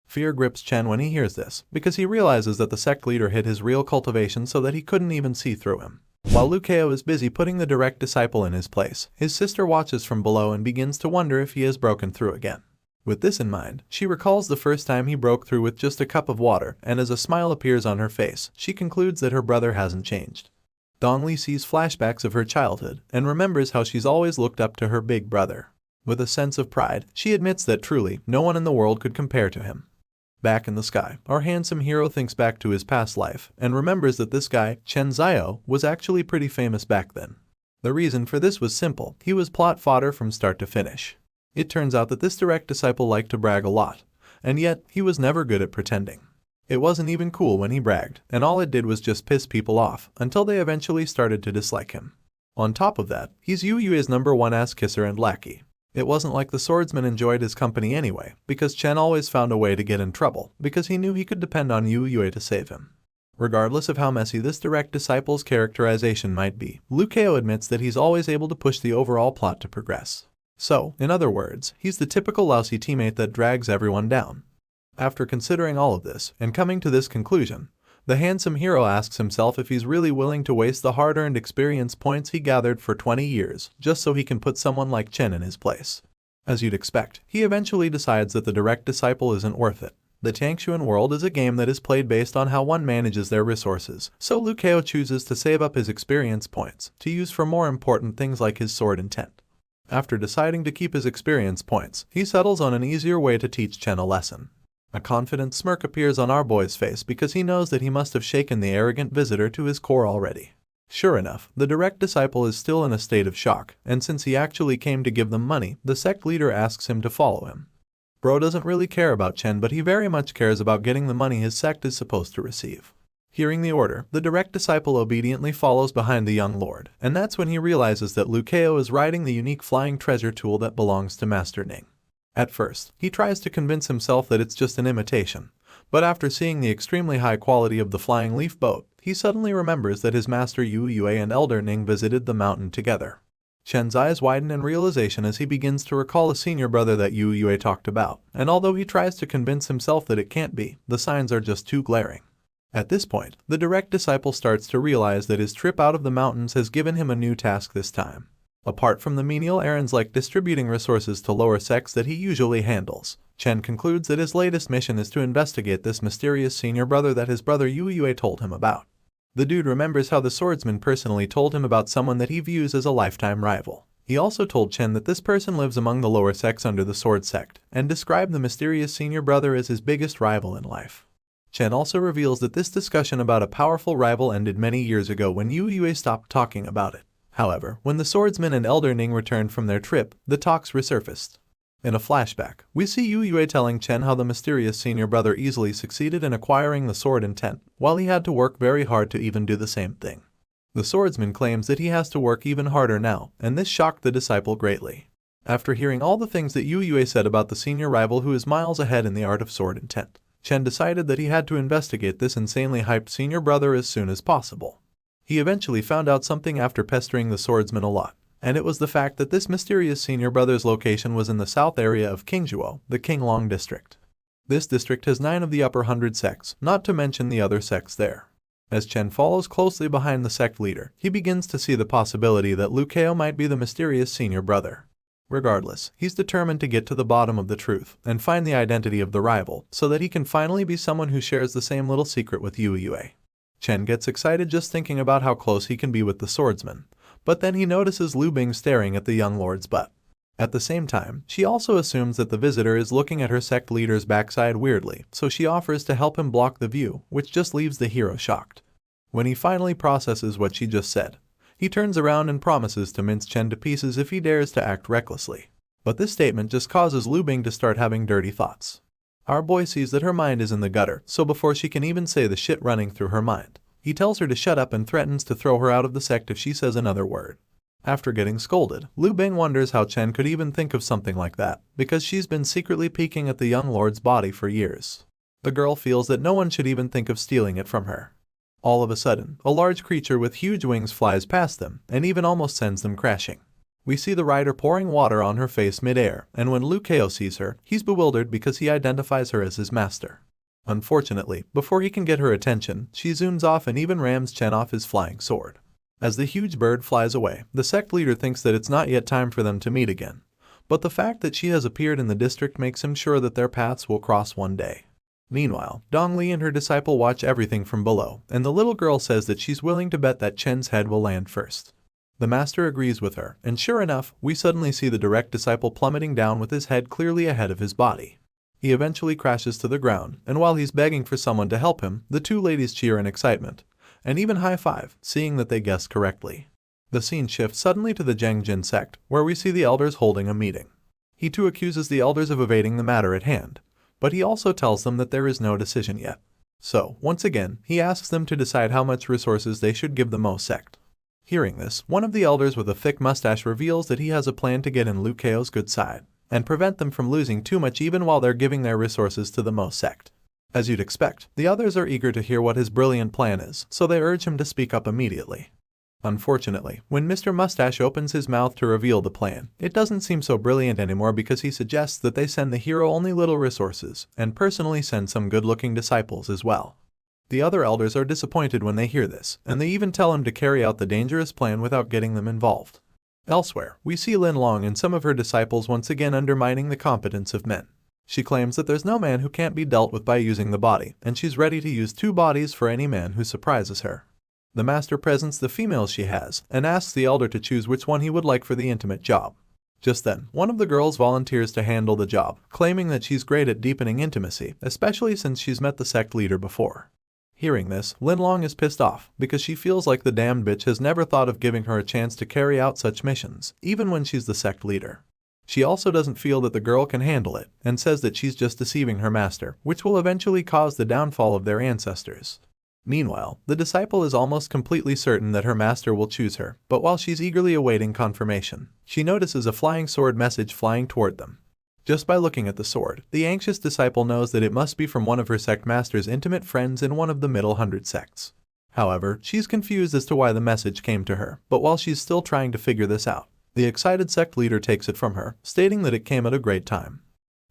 Fear grips Chen when he hears this, because he realizes that the sect leader hid his real cultivation so that he couldn't even see through him. While Liu Kao is busy putting the direct disciple in his place, his sister watches from below and begins to wonder if he has broken through again. With this in mind, she recalls the first time he broke through with just a cup of water, and as a smile appears on her face, she concludes that her brother hasn't changed. Dong Li sees flashbacks of her childhood, and remembers how she's always looked up to her big brother. With a sense of pride, she admits that truly, no one in the world could compare to him. Back in the sky, our handsome hero thinks back to his past life, and remembers that this guy, Chen Zio, was actually pretty famous back then. The reason for this was simple: he was plot fodder from start to finish. It turns out that this direct disciple liked to brag a lot, and yet, he was never good at pretending. It wasn't even cool when he bragged, and all it did was just piss people off, until they eventually started to dislike him. On top of that, he's Yu Yue's #1 ass kisser and lackey. It wasn't like the swordsman enjoyed his company anyway, because Chen always found a way to get in trouble, because he knew he could depend on Yu Yue to save him. Regardless of how messy this direct disciple's characterization might be, Liu Kao admits that he's always able to push the overall plot to progress. So, in other words, he's the typical lousy teammate that drags everyone down. After considering all of this, and coming to this conclusion, the handsome hero asks himself if he's really willing to waste the hard-earned experience points he gathered for 20 years, just so he can put someone like Chen in his place. As you'd expect, he eventually decides that the direct disciple isn't worth it. The Tangshuan world is a game that is played based on how one manages their resources, so Liu Kao chooses to save up his experience points, to use for more important things like his sword intent. After deciding to keep his experience points, he settles on an easier way to teach Chen a lesson. A confident smirk appears on our boy's face because he knows that he must have shaken the arrogant visitor to his core already. Sure enough, the direct disciple is still in a state of shock, and since he actually came to give them money, the sect leader asks him to follow him. Bro doesn't really care about Chen, but he very much cares about getting the money his sect is supposed to receive. Hearing the order, the direct disciple obediently follows behind the young lord, and that's when he realizes that Liu Kao is riding the unique flying treasure tool that belongs to Master Ning. At first, he tries to convince himself that it's just an imitation, but after seeing the extremely high quality of the flying leaf boat, he suddenly remembers that his master Yu Yue and Elder Ning visited the mountain together. Chen's eyes widen in realization as he begins to recall a senior brother that Yu Yue talked about, and although he tries to convince himself that it can't be, the signs are just too glaring. At this point, the direct disciple starts to realize that his trip out of the mountains has given him a new task this time. Apart from the menial errands like distributing resources to lower sects that he usually handles, Chen concludes that his latest mission is to investigate this mysterious senior brother that his brother Yu Yue told him about. The dude remembers how the swordsman personally told him about someone that he views as a lifetime rival. He also told Chen that this person lives among the lower sects under the Sword Sect, and described the mysterious senior brother as his biggest rival in life. Chen also reveals that this discussion about a powerful rival ended many years ago when Yu Yue stopped talking about it. However, when the swordsman and Elder Ning returned from their trip, the talks resurfaced. In a flashback, we see Yu Yue telling Chen how the mysterious senior brother easily succeeded in acquiring the sword intent, while he had to work very hard to even do the same thing. The swordsman claims that he has to work even harder now, and this shocked the disciple greatly. After hearing all the things that Yu Yue said about the senior rival who is miles ahead in the art of sword intent, Chen decided that he had to investigate this insanely hyped senior brother as soon as possible. He eventually found out something after pestering the swordsman a lot, and it was the fact that this mysterious senior brother's location was in the south area of Qingzhuo, the Qinglong district. This district has 9 of the upper 100 sects, not to mention the other sects there. As Chen follows closely behind the sect leader, he begins to see the possibility that Liu Kao might be the mysterious senior brother. Regardless, he's determined to get to the bottom of the truth and find the identity of the rival so that he can finally be someone who shares the same little secret with Yu Yue. Chen gets excited just thinking about how close he can be with the swordsman, but then he notices Lu Bing staring at the young lord's butt. At the same time, she also assumes that the visitor is looking at her sect leader's backside weirdly, so she offers to help him block the view, which just leaves the hero shocked. When he finally processes what she just said, he turns around and promises to mince Chen to pieces if he dares to act recklessly. But this statement just causes Lu Bing to start having dirty thoughts. Our boy sees that her mind is in the gutter, so before she can even say the shit running through her mind, he tells her to shut up and threatens to throw her out of the sect if she says another word. After getting scolded, Lu Bing wonders how Chen could even think of something like that, because she's been secretly peeking at the young lord's body for years. The girl feels that no one should even think of stealing it from her. All of a sudden, a large creature with huge wings flies past them, and even almost sends them crashing. We see the rider pouring water on her face mid-air, and when Liu Kao sees her, he's bewildered because he identifies her as his master. Unfortunately, before he can get her attention, she zooms off and even rams Chen off his flying sword. As the huge bird flies away, the sect leader thinks that it's not yet time for them to meet again. But the fact that she has appeared in the district makes him sure that their paths will cross one day. Meanwhile, Dongli and her disciple watch everything from below, and the little girl says that she's willing to bet that Chen's head will land first. The master agrees with her, and sure enough, we suddenly see the direct disciple plummeting down with his head clearly ahead of his body. He eventually crashes to the ground, and while he's begging for someone to help him, the two ladies cheer in excitement, and even high-five, seeing that they guessed correctly. The scene shifts suddenly to the Zhengjin sect, where we see the elders holding a meeting. He too accuses the elders of evading the matter at hand, but he also tells them that there is no decision yet. So, once again, he asks them to decide how much resources they should give the Mo sect. Hearing this, one of the elders with a thick mustache reveals that he has a plan to get in Liu Kao's good side, and prevent them from losing too much even while they're giving their resources to the Mo sect. As you'd expect, the others are eager to hear what his brilliant plan is, so they urge him to speak up immediately. Unfortunately, when Mr. Mustache opens his mouth to reveal the plan, it doesn't seem so brilliant anymore because he suggests that they send the hero only little resources, and personally send some good-looking disciples as well. The other elders are disappointed when they hear this, and they even tell him to carry out the dangerous plan without getting them involved. Elsewhere, we see Lin Long and some of her disciples once again undermining the competence of men. She claims that there's no man who can't be dealt with by using the body, and she's ready to use 2 bodies for any man who surprises her. The master presents the females she has, and asks the elder to choose which one he would like for the intimate job. Just then, one of the girls volunteers to handle the job, claiming that she's great at deepening intimacy, especially since she's met the sect leader before. Hearing this, Lin Long is pissed off, because she feels like the damned bitch has never thought of giving her a chance to carry out such missions, even when she's the sect leader. She also doesn't feel that the girl can handle it, and says that she's just deceiving her master, which will eventually cause the downfall of their ancestors. Meanwhile, the disciple is almost completely certain that her master will choose her, but while she's eagerly awaiting confirmation, she notices a flying sword message flying toward them. Just by looking at the sword, the anxious disciple knows that it must be from one of her sect master's intimate friends in one of the middle 100 sects. However, she's confused as to why the message came to her, but while she's still trying to figure this out, the excited sect leader takes it from her, stating that it came at a great time.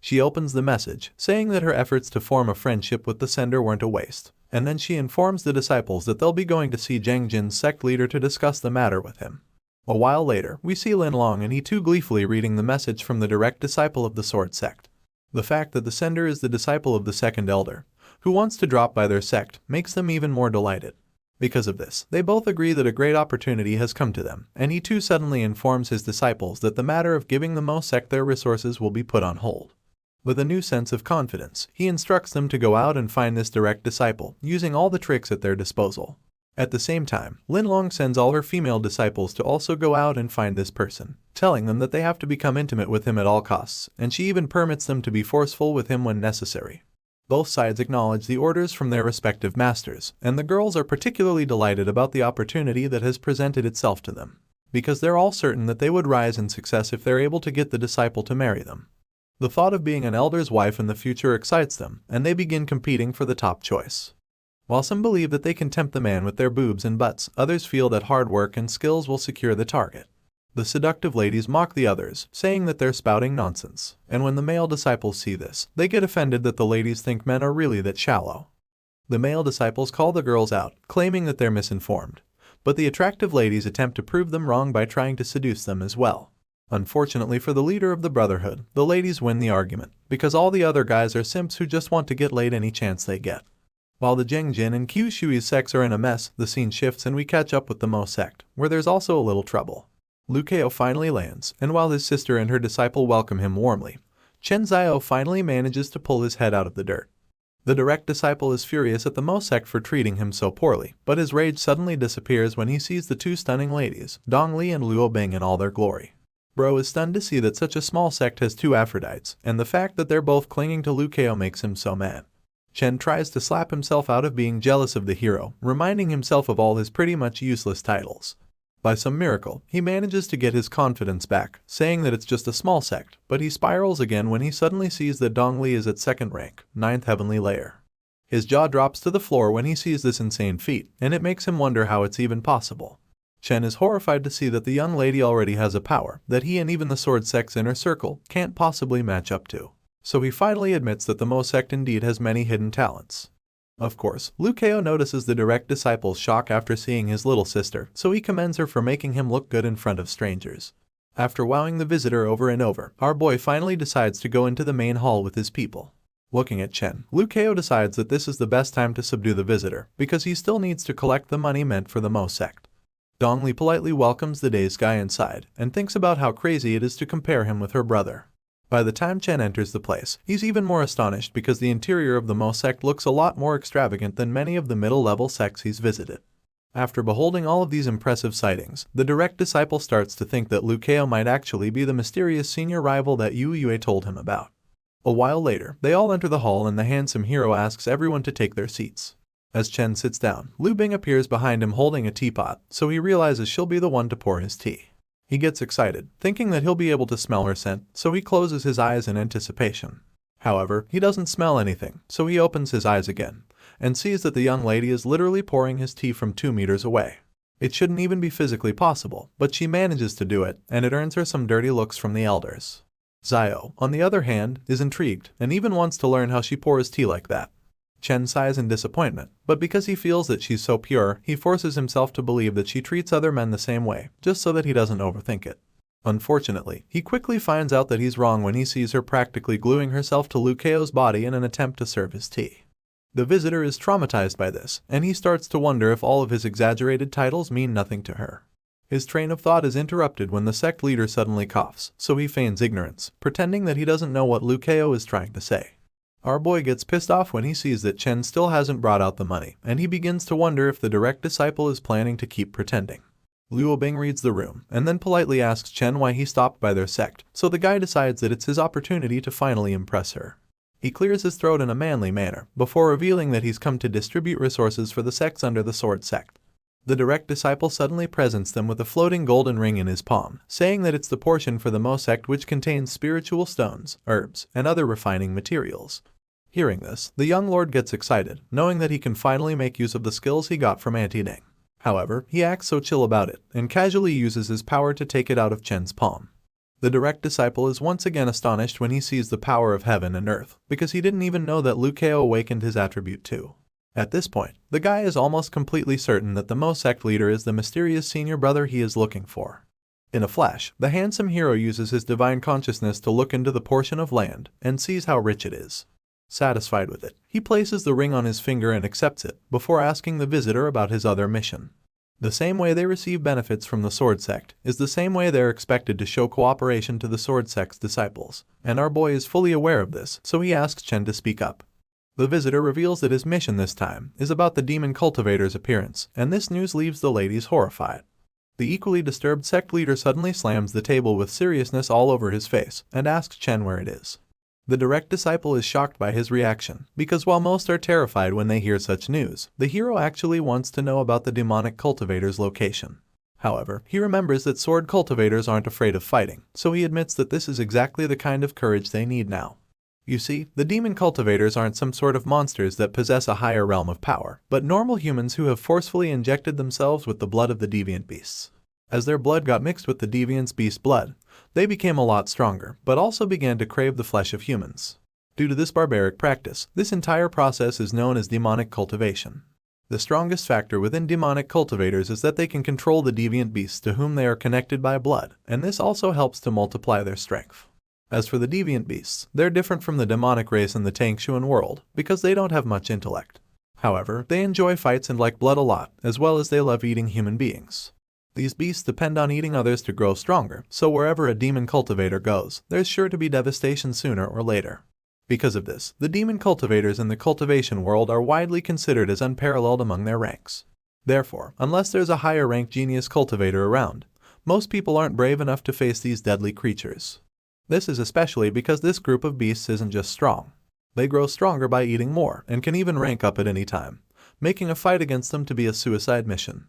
She opens the message, saying that her efforts to form a friendship with the sender weren't a waste, and then she informs the disciples that they'll be going to see Zhengjin's sect leader to discuss the matter with him. A while later, we see Lin Long and he too gleefully reading the message from the direct disciple of the sword sect. The fact that the sender is the disciple of the second elder, who wants to drop by their sect, makes them even more delighted. Because of this, they both agree that a great opportunity has come to them, and he too suddenly informs his disciples that the matter of giving the Mo sect their resources will be put on hold. With a new sense of confidence, he instructs them to go out and find this direct disciple, using all the tricks at their disposal. At the same time, Linlong sends all her female disciples to also go out and find this person, telling them that they have to become intimate with him at all costs, and she even permits them to be forceful with him when necessary. Both sides acknowledge the orders from their respective masters, and the girls are particularly delighted about the opportunity that has presented itself to them, because they're all certain that they would rise in success if they're able to get the disciple to marry them. The thought of being an elder's wife in the future excites them, and they begin competing for the top choice. While some believe that they can tempt the man with their boobs and butts, others feel that hard work and skills will secure the target. The seductive ladies mock the others, saying that they're spouting nonsense, and when the male disciples see this, they get offended that the ladies think men are really that shallow. The male disciples call the girls out, claiming that they're misinformed, but the attractive ladies attempt to prove them wrong by trying to seduce them as well. Unfortunately for the leader of the Brotherhood, the ladies win the argument, because all the other guys are simps who just want to get laid any chance they get. While the Jengjin and Kyushui's sects are in a mess, the scene shifts and we catch up with the Mo sect, where there's also a little trouble. Lukeo finally lands, and while his sister and her disciple welcome him warmly, Chen Zio finally manages to pull his head out of the dirt. The direct disciple is furious at the Mo sect for treating him so poorly, but his rage suddenly disappears when he sees the two stunning ladies, Dong Li and Luo Bing, in all their glory. Bro is stunned to see that such a small sect has two Aphrodites, and the fact that they're both clinging to Lukeo makes him so mad. Chen tries to slap himself out of being jealous of the hero, reminding himself of all his pretty much useless titles. By some miracle, he manages to get his confidence back, saying that it's just a small sect, but he spirals again when he suddenly sees that Dong Li is at 2nd rank, 9th heavenly layer. His jaw drops to the floor when he sees this insane feat, and it makes him wonder how it's even possible. Chen is horrified to see that the young lady already has a power that he and even the Sword Sect's inner circle can't possibly match up to. So he finally admits that the Mo sect indeed has many hidden talents. Of course, Lukeo notices the direct disciple's shock after seeing his little sister, so he commends her for making him look good in front of strangers. After wowing the visitor over and over, our boy finally decides to go into the main hall with his people. Looking at Chen, Lukeo decides that this is the best time to subdue the visitor, because he still needs to collect the money meant for the Mo sect. Dong Li politely welcomes the dazed guy inside, and thinks about how crazy it is to compare him with her brother. By the time Chen enters the place, he's even more astonished because the interior of the Mo sect looks a lot more extravagant than many of the middle-level sects he's visited. After beholding all of these impressive sightings, the direct disciple starts to think that Lukeo might actually be the mysterious senior rival that Yu Yue told him about. A while later, they all enter the hall and the handsome hero asks everyone to take their seats. As Chen sits down, Lu Bing appears behind him holding a teapot, so he realizes she'll be the one to pour his tea. He gets excited, thinking that he'll be able to smell her scent, so he closes his eyes in anticipation. However, he doesn't smell anything, so he opens his eyes again, and sees that the young lady is literally pouring his tea from 2 meters away. It shouldn't even be physically possible, but she manages to do it, and it earns her some dirty looks from the elders. Zio, on the other hand, is intrigued, and even wants to learn how she pours tea like that. Chen sighs in disappointment, but because he feels that she's so pure, he forces himself to believe that she treats other men the same way, just so that he doesn't overthink it. Unfortunately, he quickly finds out that he's wrong when he sees her practically gluing herself to Lukeo's body in an attempt to serve his tea. The visitor is traumatized by this, and he starts to wonder if all of his exaggerated titles mean nothing to her. His train of thought is interrupted when the sect leader suddenly coughs, so he feigns ignorance, pretending that he doesn't know what Lukeo is trying to say. Our boy gets pissed off when he sees that Chen still hasn't brought out the money, and he begins to wonder if the direct disciple is planning to keep pretending. Luo Bing reads the room, and then politely asks Chen why he stopped by their sect, so the guy decides that it's his opportunity to finally impress her. He clears his throat in a manly manner, before revealing that he's come to distribute resources for the sects under the Sword Sect. The direct disciple suddenly presents them with a floating golden ring in his palm, saying that it's the portion for the Mo sect which contains spiritual stones, herbs, and other refining materials. Hearing this, the young lord gets excited, knowing that he can finally make use of the skills he got from Auntie Ning. However, he acts so chill about it, and casually uses his power to take it out of Chen's palm. The direct disciple is once again astonished when he sees the power of heaven and earth, because he didn't even know that Lukeo awakened his attribute too. At this point, the guy is almost completely certain that the Mo sect leader is the mysterious senior brother he is looking for. In a flash, the handsome hero uses his divine consciousness to look into the portion of land, and sees how rich it is. Satisfied with it, he places the ring on his finger and accepts it, before asking the visitor about his other mission. The same way they receive benefits from the Sword Sect is the same way they're expected to show cooperation to the Sword Sect's disciples, and our boy is fully aware of this, so he asks Chen to speak up. The visitor reveals that his mission this time is about the demon cultivator's appearance, and this news leaves the ladies horrified. The equally disturbed sect leader suddenly slams the table with seriousness all over his face and asks Chen where it is. The direct disciple is shocked by his reaction, because while most are terrified when they hear such news, the hero actually wants to know about the demonic cultivator's location. However, he remembers that sword cultivators aren't afraid of fighting, so he admits that this is exactly the kind of courage they need now. You see, the demon cultivators aren't some sort of monsters that possess a higher realm of power, but normal humans who have forcefully injected themselves with the blood of the deviant beasts. As their blood got mixed with the deviant's beast blood, they became a lot stronger, but also began to crave the flesh of humans. Due to this barbaric practice, this entire process is known as demonic cultivation. The strongest factor within demonic cultivators is that they can control the deviant beasts to whom they are connected by blood, and this also helps to multiply their strength. As for the deviant beasts, they're different from the demonic race in the Tangshuan world, because they don't have much intellect. However, they enjoy fights and like blood a lot, as well as they love eating human beings. These beasts depend on eating others to grow stronger, so wherever a demon cultivator goes, there's sure to be devastation sooner or later. Because of this, the demon cultivators in the cultivation world are widely considered as unparalleled among their ranks. Therefore, unless there's a higher ranked genius cultivator around, most people aren't brave enough to face these deadly creatures. This is especially because this group of beasts isn't just strong. They grow stronger by eating more and can even rank up at any time, making a fight against them to be a suicide mission.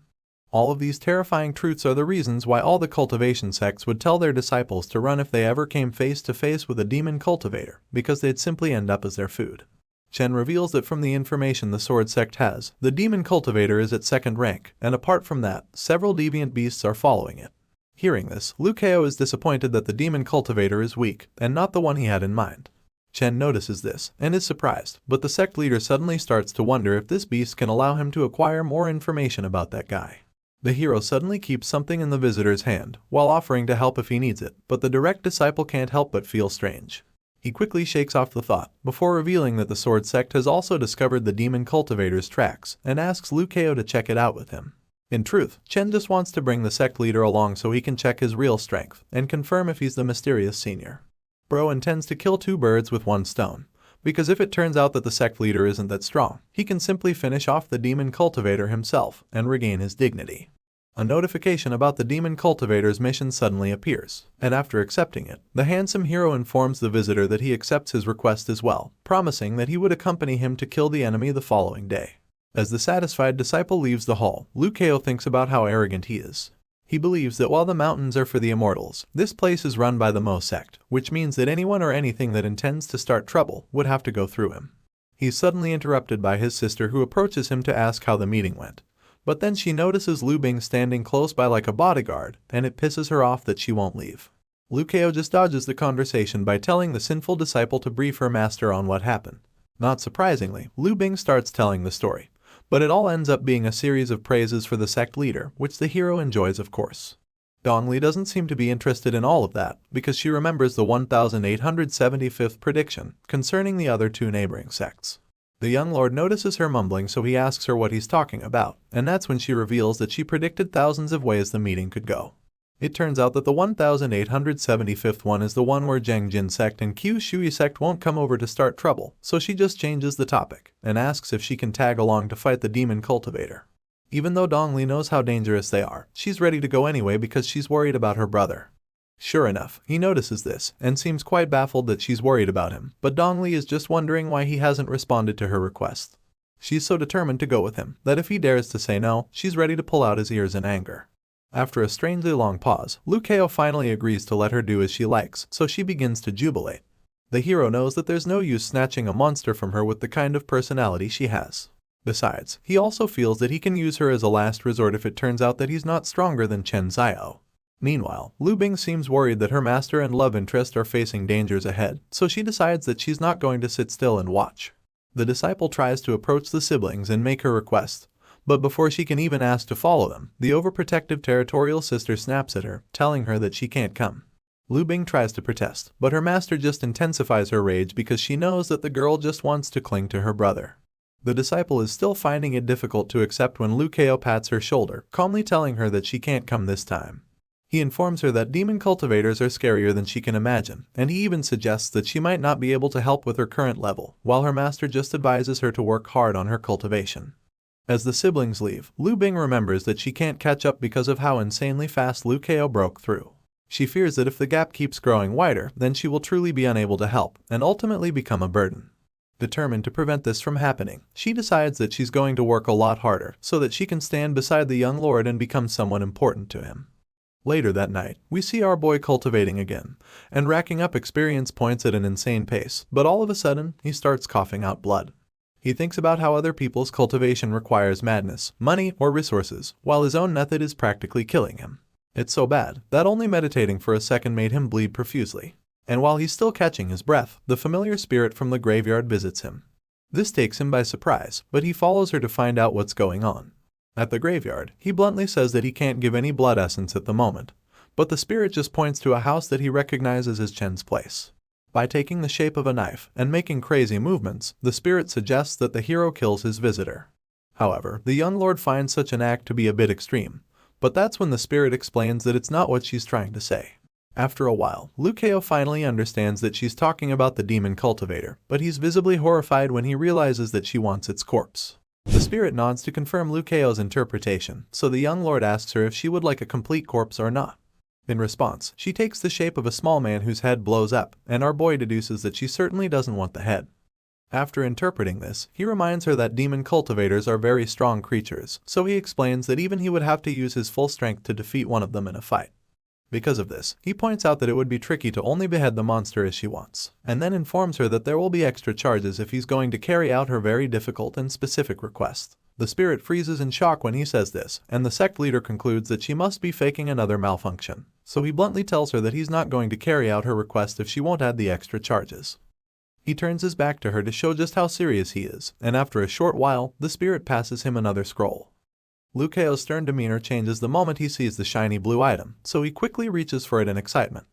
All of these terrifying truths are the reasons why all the cultivation sects would tell their disciples to run if they ever came face to face with a demon cultivator, because they'd simply end up as their food. Chen reveals that from the information the sword sect has, the demon cultivator is at second rank, and apart from that, several deviant beasts are following it. Hearing this, Liu Keo is disappointed that the demon cultivator is weak, and not the one he had in mind. Chen notices this, and is surprised, but the sect leader suddenly starts to wonder if this beast can allow him to acquire more information about that guy. The hero suddenly keeps something in the visitor's hand, while offering to help if he needs it, but the direct disciple can't help but feel strange. He quickly shakes off the thought, before revealing that the sword sect has also discovered the demon cultivator's tracks, and asks Liu Keo to check it out with him. In truth, Chen just wants to bring the sect leader along so he can check his real strength, and confirm if he's the mysterious senior. Bro intends to kill two birds with one stone, because if it turns out that the sect leader isn't that strong, he can simply finish off the demon cultivator himself and regain his dignity. A notification about the demon cultivator's mission suddenly appears, and after accepting it, the handsome hero informs the visitor that he accepts his request as well, promising that he would accompany him to kill the enemy the following day. As the satisfied disciple leaves the hall, Liu Keo thinks about how arrogant he is. He believes that while the mountains are for the immortals, this place is run by the Mo sect, which means that anyone or anything that intends to start trouble would have to go through him. He's suddenly interrupted by his sister, who approaches him to ask how the meeting went. But then she notices Liu Bing standing close by like a bodyguard, and it pisses her off that she won't leave. Liu Keo just dodges the conversation by telling the sinful disciple to brief her master on what happened. Not surprisingly, Liu Bing starts telling the story, but it all ends up being a series of praises for the sect leader, which the hero enjoys, of course. Dongli doesn't seem to be interested in all of that, because she remembers the 1875th prediction concerning the other two neighboring sects. The young lord notices her mumbling, so he asks her what he's talking about, and that's when she reveals that she predicted thousands of ways the meeting could go. It turns out that the 1875th one is the one where Zhengjin sect and Q Shui sect won't come over to start trouble, so she just changes the topic, and asks if she can tag along to fight the demon cultivator. Even though Dongli knows how dangerous they are, she's ready to go anyway because she's worried about her brother. Sure enough, he notices this, and seems quite baffled that she's worried about him, but Dongli is just wondering why he hasn't responded to her request. She's so determined to go with him, that if he dares to say no, she's ready to pull out his ears in anger. After a strangely long pause, Liu Keo finally agrees to let her do as she likes, so she begins to jubilate. The hero knows that there's no use snatching a monster from her with the kind of personality she has. Besides, he also feels that he can use her as a last resort if it turns out that he's not stronger than Chen Xiao. Meanwhile, Liu Bing seems worried that her master and love interest are facing dangers ahead, so she decides that she's not going to sit still and watch. The disciple tries to approach the siblings and make her request, but before she can even ask to follow them, the overprotective territorial sister snaps at her, telling her that she can't come. Lu Bing tries to protest, but her master just intensifies her rage because she knows that the girl just wants to cling to her brother. The disciple is still finding it difficult to accept when Liu Kao pats her shoulder, calmly telling her that she can't come this time. He informs her that demon cultivators are scarier than she can imagine, and he even suggests that she might not be able to help with her current level, while her master just advises her to work hard on her cultivation. As the siblings leave, Lu Bing remembers that she can't catch up because of how insanely fast Liu Kao broke through. She fears that if the gap keeps growing wider, then she will truly be unable to help, and ultimately become a burden. Determined to prevent this from happening, she decides that she's going to work a lot harder so that she can stand beside the young lord and become someone important to him. Later that night, we see our boy cultivating again, and racking up experience points at an insane pace, but all of a sudden, he starts coughing out blood. He thinks about how other people's cultivation requires madness, money, or resources, while his own method is practically killing him. It's so bad that only meditating for a second made him bleed profusely. And while he's still catching his breath, the familiar spirit from the graveyard visits him. This takes him by surprise, but he follows her to find out what's going on. At the graveyard, he bluntly says that he can't give any blood essence at the moment, but the spirit just points to a house that he recognizes as Chen's place. By taking the shape of a knife and making crazy movements, the spirit suggests that the hero kills his visitor. However, the young lord finds such an act to be a bit extreme, but that's when the spirit explains that it's not what she's trying to say. After a while, Liu Kao finally understands that she's talking about the demon cultivator, but he's visibly horrified when he realizes that she wants its corpse. The spirit nods to confirm Liu Kao's interpretation, so the young lord asks her if she would like a complete corpse or not. In response, she takes the shape of a small man whose head blows up, and our boy deduces that she certainly doesn't want the head. After interpreting this, he reminds her that demon cultivators are very strong creatures, so he explains that even he would have to use his full strength to defeat one of them in a fight. Because of this, he points out that it would be tricky to only behead the monster as she wants, and then informs her that there will be extra charges if he's going to carry out her very difficult and specific request. The spirit freezes in shock when he says this, and the sect leader concludes that she must be faking another malfunction, so he bluntly tells her that he's not going to carry out her request if she won't add the extra charges. He turns his back to her to show just how serious he is, and after a short while, the spirit passes him another scroll. Liu Kao's stern demeanor changes the moment he sees the shiny blue item, so he quickly reaches for it in excitement.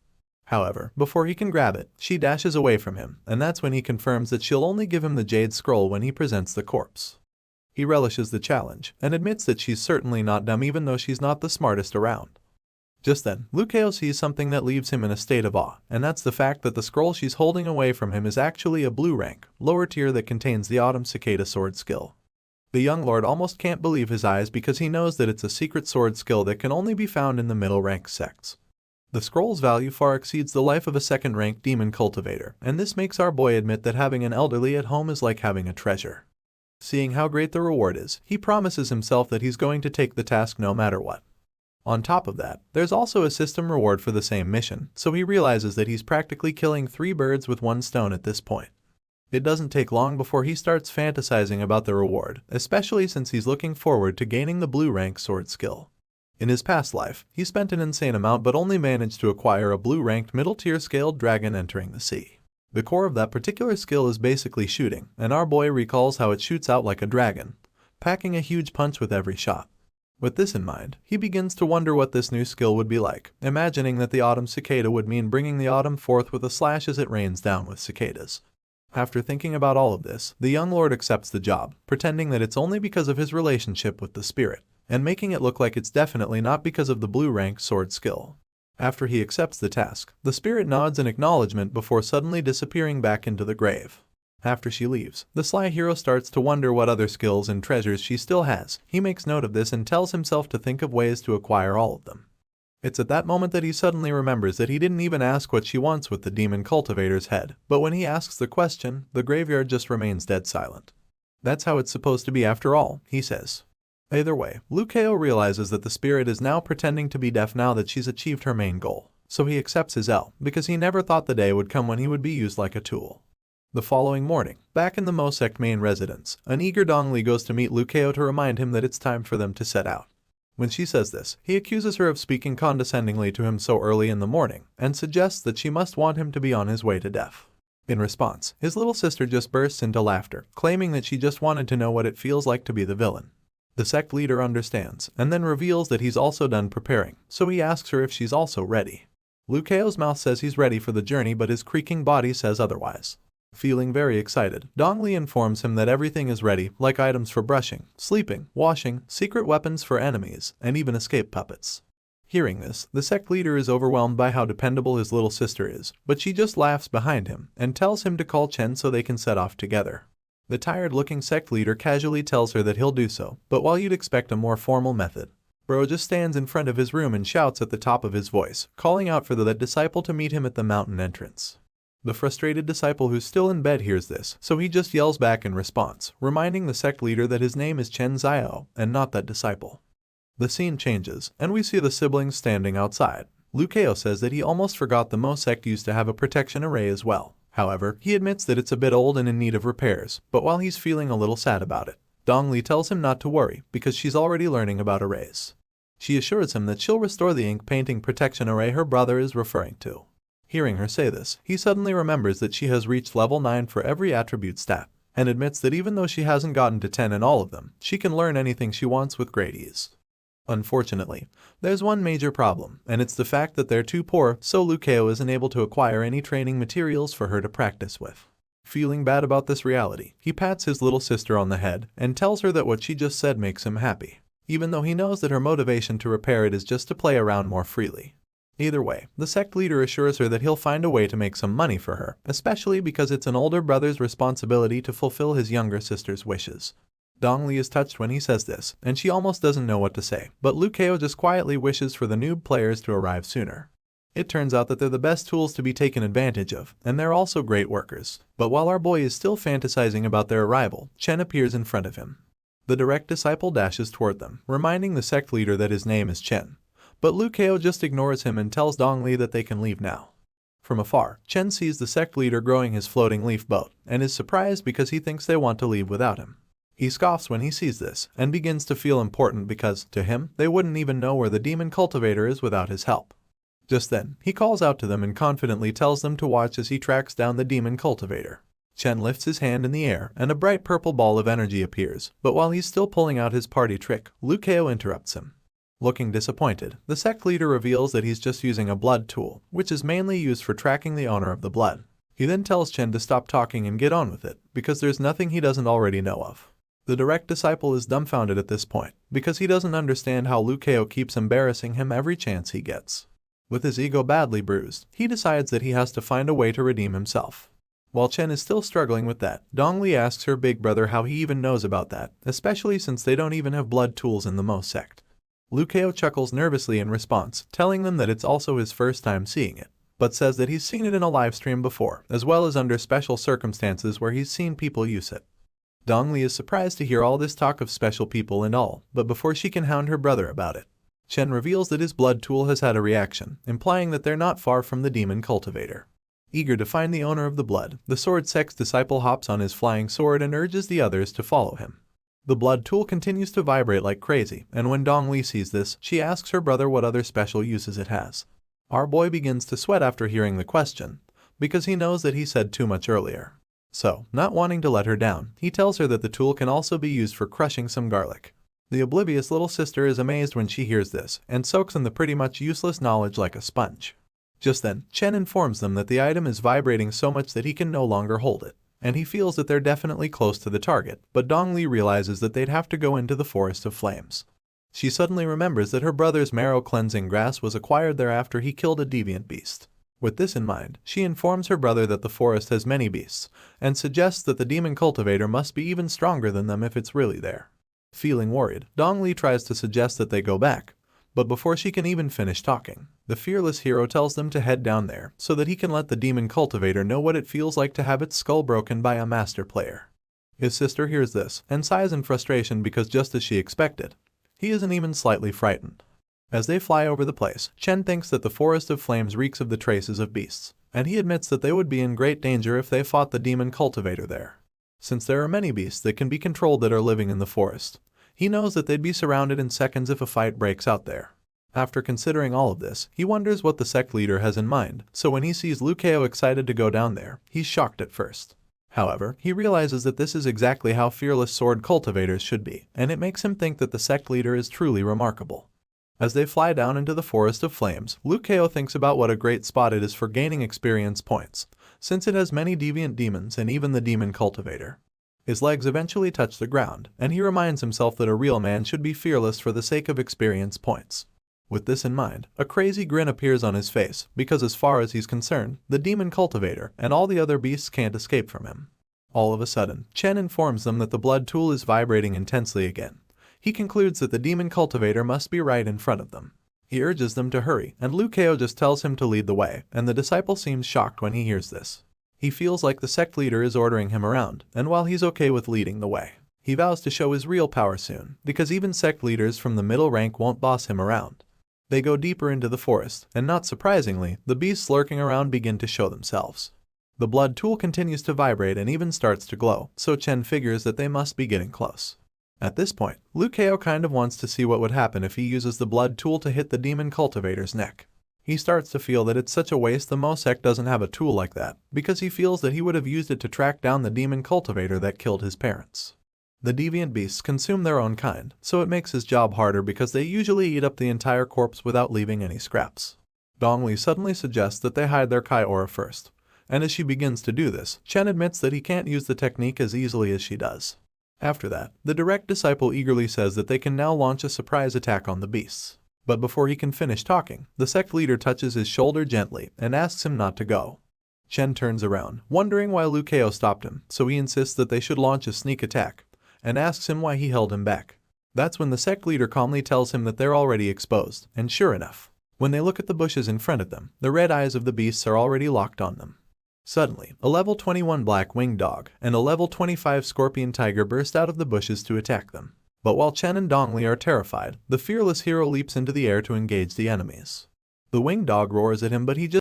However, before he can grab it, she dashes away from him, and that's when he confirms that she'll only give him the jade scroll when he presents the corpse. He relishes the challenge, and admits that she's certainly not dumb even though she's not the smartest around. Just then, Liu Kao sees something that leaves him in a state of awe, and that's the fact that the scroll she's holding away from him is actually a blue rank, lower tier that contains the Autumn Cicada sword skill. The young lord almost can't believe his eyes because he knows that it's a secret sword skill that can only be found in the middle rank sects. The scroll's value far exceeds the life of a second-ranked demon cultivator, and this makes our boy admit that having an elderly at home is like having a treasure. Seeing how great the reward is, he promises himself that he's going to take the task no matter what. On top of that, there's also a system reward for the same mission, so he realizes that he's practically killing 3 birds with 1 stone at this point. It doesn't take long before he starts fantasizing about the reward, especially since he's looking forward to gaining the blue rank sword skill. In his past life, he spent an insane amount but only managed to acquire a blue-ranked middle-tier scaled dragon entering the sea. The core of that particular skill is basically shooting, and our boy recalls how it shoots out like a dragon, packing a huge punch with every shot. With this in mind, he begins to wonder what this new skill would be like, imagining that the autumn cicada would mean bringing the autumn forth with a slash as it rains down with cicadas. After thinking about all of this, the young lord accepts the job, pretending that it's only because of his relationship with the spirit, and making it look like it's definitely not because of the blue rank sword skill. After he accepts the task, the spirit nods in acknowledgement before suddenly disappearing back into the grave. After she leaves, the sly hero starts to wonder what other skills and treasures she still has. He makes note of this and tells himself to think of ways to acquire all of them. It's at that moment that he suddenly remembers that he didn't even ask what she wants with the demon cultivator's head, but when he asks the question, the graveyard just remains dead silent. That's how it's supposed to be after all, he says. Either way, Liu Kao realizes that the spirit is now pretending to be deaf now that she's achieved her main goal, so he accepts his L, because he never thought the day would come when he would be used like a tool. The following morning, back in the Mo sect main residence, an eager Dongli goes to meet Liu Kao to remind him that it's time for them to set out. When she says this, he accuses her of speaking condescendingly to him so early in the morning, and suggests that she must want him to be on his way to death. In response, his little sister just bursts into laughter, claiming that she just wanted to know what it feels like to be the villain. The sect leader understands, and then reveals that he's also done preparing, so he asks her if she's also ready. Liu Kao's mouth says he's ready for the journey, but his creaking body says otherwise. Feeling very excited, Dong Li informs him that everything is ready, like items for brushing, sleeping, washing, secret weapons for enemies, and even escape puppets. Hearing this, the sect leader is overwhelmed by how dependable his little sister is, but she just laughs behind him and tells him to call Chen so they can set off together. The tired-looking sect leader casually tells her that he'll do so, but while you'd expect a more formal method, Bro just stands in front of his room and shouts at the top of his voice, calling out for that disciple to meet him at the mountain entrance. The frustrated disciple who's still in bed hears this, so he just yells back in response, reminding the sect leader that his name is Chen Xiao and not that disciple. The scene changes, and we see the siblings standing outside. Liu Kao says that he almost forgot the Mo sect used to have a protection array as well. However, he admits that it's a bit old and in need of repairs, but while he's feeling a little sad about it, Dong Li tells him not to worry because she's already learning about arrays. She assures him that she'll restore the ink painting protection array her brother is referring to. Hearing her say this, he suddenly remembers that she has reached level 9 for every attribute stat, and admits that even though she hasn't gotten to 10 in all of them, she can learn anything she wants with great ease. Unfortunately, there's one major problem, and it's the fact that they're too poor, so Liu Kao isn't able to acquire any training materials for her to practice with. Feeling bad about this reality, he pats his little sister on the head and tells her that what she just said makes him happy, even though he knows that her motivation to repair it is just to play around more freely. Either way, the sect leader assures her that he'll find a way to make some money for her, especially because it's an older brother's responsibility to fulfill his younger sister's wishes. Dong Li is touched when he says this, and she almost doesn't know what to say, but Liu Kao just quietly wishes for the noob players to arrive sooner. It turns out that they're the best tools to be taken advantage of, and they're also great workers. But while our boy is still fantasizing about their arrival, Chen appears in front of him. The direct disciple dashes toward them, reminding the sect leader that his name is Chen. But Liu Kao just ignores him and tells Dong Li that they can leave now. From afar, Chen sees the sect leader growing his floating leaf boat, and is surprised because he thinks they want to leave without him. He scoffs when he sees this, and begins to feel important because, to him, they wouldn't even know where the demon cultivator is without his help. Just then, he calls out to them and confidently tells them to watch as he tracks down the demon cultivator. Chen lifts his hand in the air, and a bright purple ball of energy appears, but while he's still pulling out his party trick, Liu Kao interrupts him. Looking disappointed, the sect leader reveals that he's just using a blood tool, which is mainly used for tracking the owner of the blood. He then tells Chen to stop talking and get on with it, because there's nothing he doesn't already know of. The direct disciple is dumbfounded at this point, because he doesn't understand how Liu Kao keeps embarrassing him every chance he gets. With his ego badly bruised, he decides that he has to find a way to redeem himself. While Chen is still struggling with that, Dong Li asks her big brother how he even knows about that, especially since they don't even have blood tools in the Mo sect. Liu Kao chuckles nervously in response, telling them that it's also his first time seeing it, but says that he's seen it in a livestream before, as well as under special circumstances where he's seen people use it. Dong Li is surprised to hear all this talk of special people and all, but before she can hound her brother about it, Chen reveals that his blood tool has had a reaction, implying that they're not far from the demon cultivator. Eager to find the owner of the blood, the sword sect's disciple hops on his flying sword and urges the others to follow him. The blood tool continues to vibrate like crazy, and when Dong Li sees this, she asks her brother what other special uses it has. Our boy begins to sweat after hearing the question, because he knows that he said too much earlier. So, not wanting to let her down, he tells her that the tool can also be used for crushing some garlic. The oblivious little sister is amazed when she hears this, and soaks in the pretty much useless knowledge like a sponge. Just then, Chen informs them that the item is vibrating so much that he can no longer hold it, and he feels that they're definitely close to the target, but Dong Li realizes that they'd have to go into the Forest of Flames. She suddenly remembers that her brother's marrow-cleansing grass was acquired there after he killed a deviant beast. With this in mind, she informs her brother that the forest has many beasts, and suggests that the demon cultivator must be even stronger than them if it's really there. Feeling worried, Dong Li tries to suggest that they go back, but before she can even finish talking, the fearless hero tells them to head down there so that he can let the demon cultivator know what it feels like to have its skull broken by a master player. His sister hears this and sighs in frustration because just as she expected, he isn't even slightly frightened. As they fly over the place, Chen thinks that the Forest of Flames reeks of the traces of beasts, and he admits that they would be in great danger if they fought the demon cultivator there. Since there are many beasts that can be controlled that are living in the forest, he knows that they'd be surrounded in seconds if a fight breaks out there. After considering all of this, he wonders what the sect leader has in mind, so when he sees Liu Kao excited to go down there, he's shocked at first. However, he realizes that this is exactly how fearless sword cultivators should be, and it makes him think that the sect leader is truly remarkable. As they fly down into the forest of flames, Liu Keo thinks about what a great spot it is for gaining experience points, since it has many deviant demons and even the demon cultivator. His legs eventually touch the ground, and he reminds himself that a real man should be fearless for the sake of experience points. With this in mind, a crazy grin appears on his face, because as far as he's concerned, the demon cultivator and all the other beasts can't escape from him. All of a sudden, Chen informs them that the blood tool is vibrating intensely again. He concludes that the demon cultivator must be right in front of them. He urges them to hurry, and Liu Keo just tells him to lead the way, and the disciple seems shocked when he hears this. He feels like the sect leader is ordering him around, and while he's okay with leading the way, he vows to show his real power soon, because even sect leaders from the middle rank won't boss him around. They go deeper into the forest, and not surprisingly, the beasts lurking around begin to show themselves. The blood tool continues to vibrate and even starts to glow, so Chen figures that they must be getting close. At this point, Liu Keo kind of wants to see what would happen if he uses the blood tool to hit the demon cultivator's neck. He starts to feel that it's such a waste the Mo sect doesn't have a tool like that, because he feels that he would have used it to track down the demon cultivator that killed his parents. The deviant beasts consume their own kind, so it makes his job harder because they usually eat up the entire corpse without leaving any scraps. Dongli suddenly suggests that they hide their Kai aura first, and as she begins to do this, Chen admits that he can't use the technique as easily as she does. After that, the direct disciple eagerly says that they can now launch a surprise attack on the beasts. But before he can finish talking, the sect leader touches his shoulder gently and asks him not to go. Chen turns around, wondering why Liu Keo stopped him, so he insists that they should launch a sneak attack, and asks him why he held him back. That's when the sect leader calmly tells him that they're already exposed, and sure enough, when they look at the bushes in front of them, the red eyes of the beasts are already locked on them. Suddenly, a level 21 black winged dog and a level 25 scorpion tiger burst out of the bushes to attack them. But while Chen and Dongli are terrified, the fearless hero leaps into the air to engage the enemies. The winged dog roars at him, but he just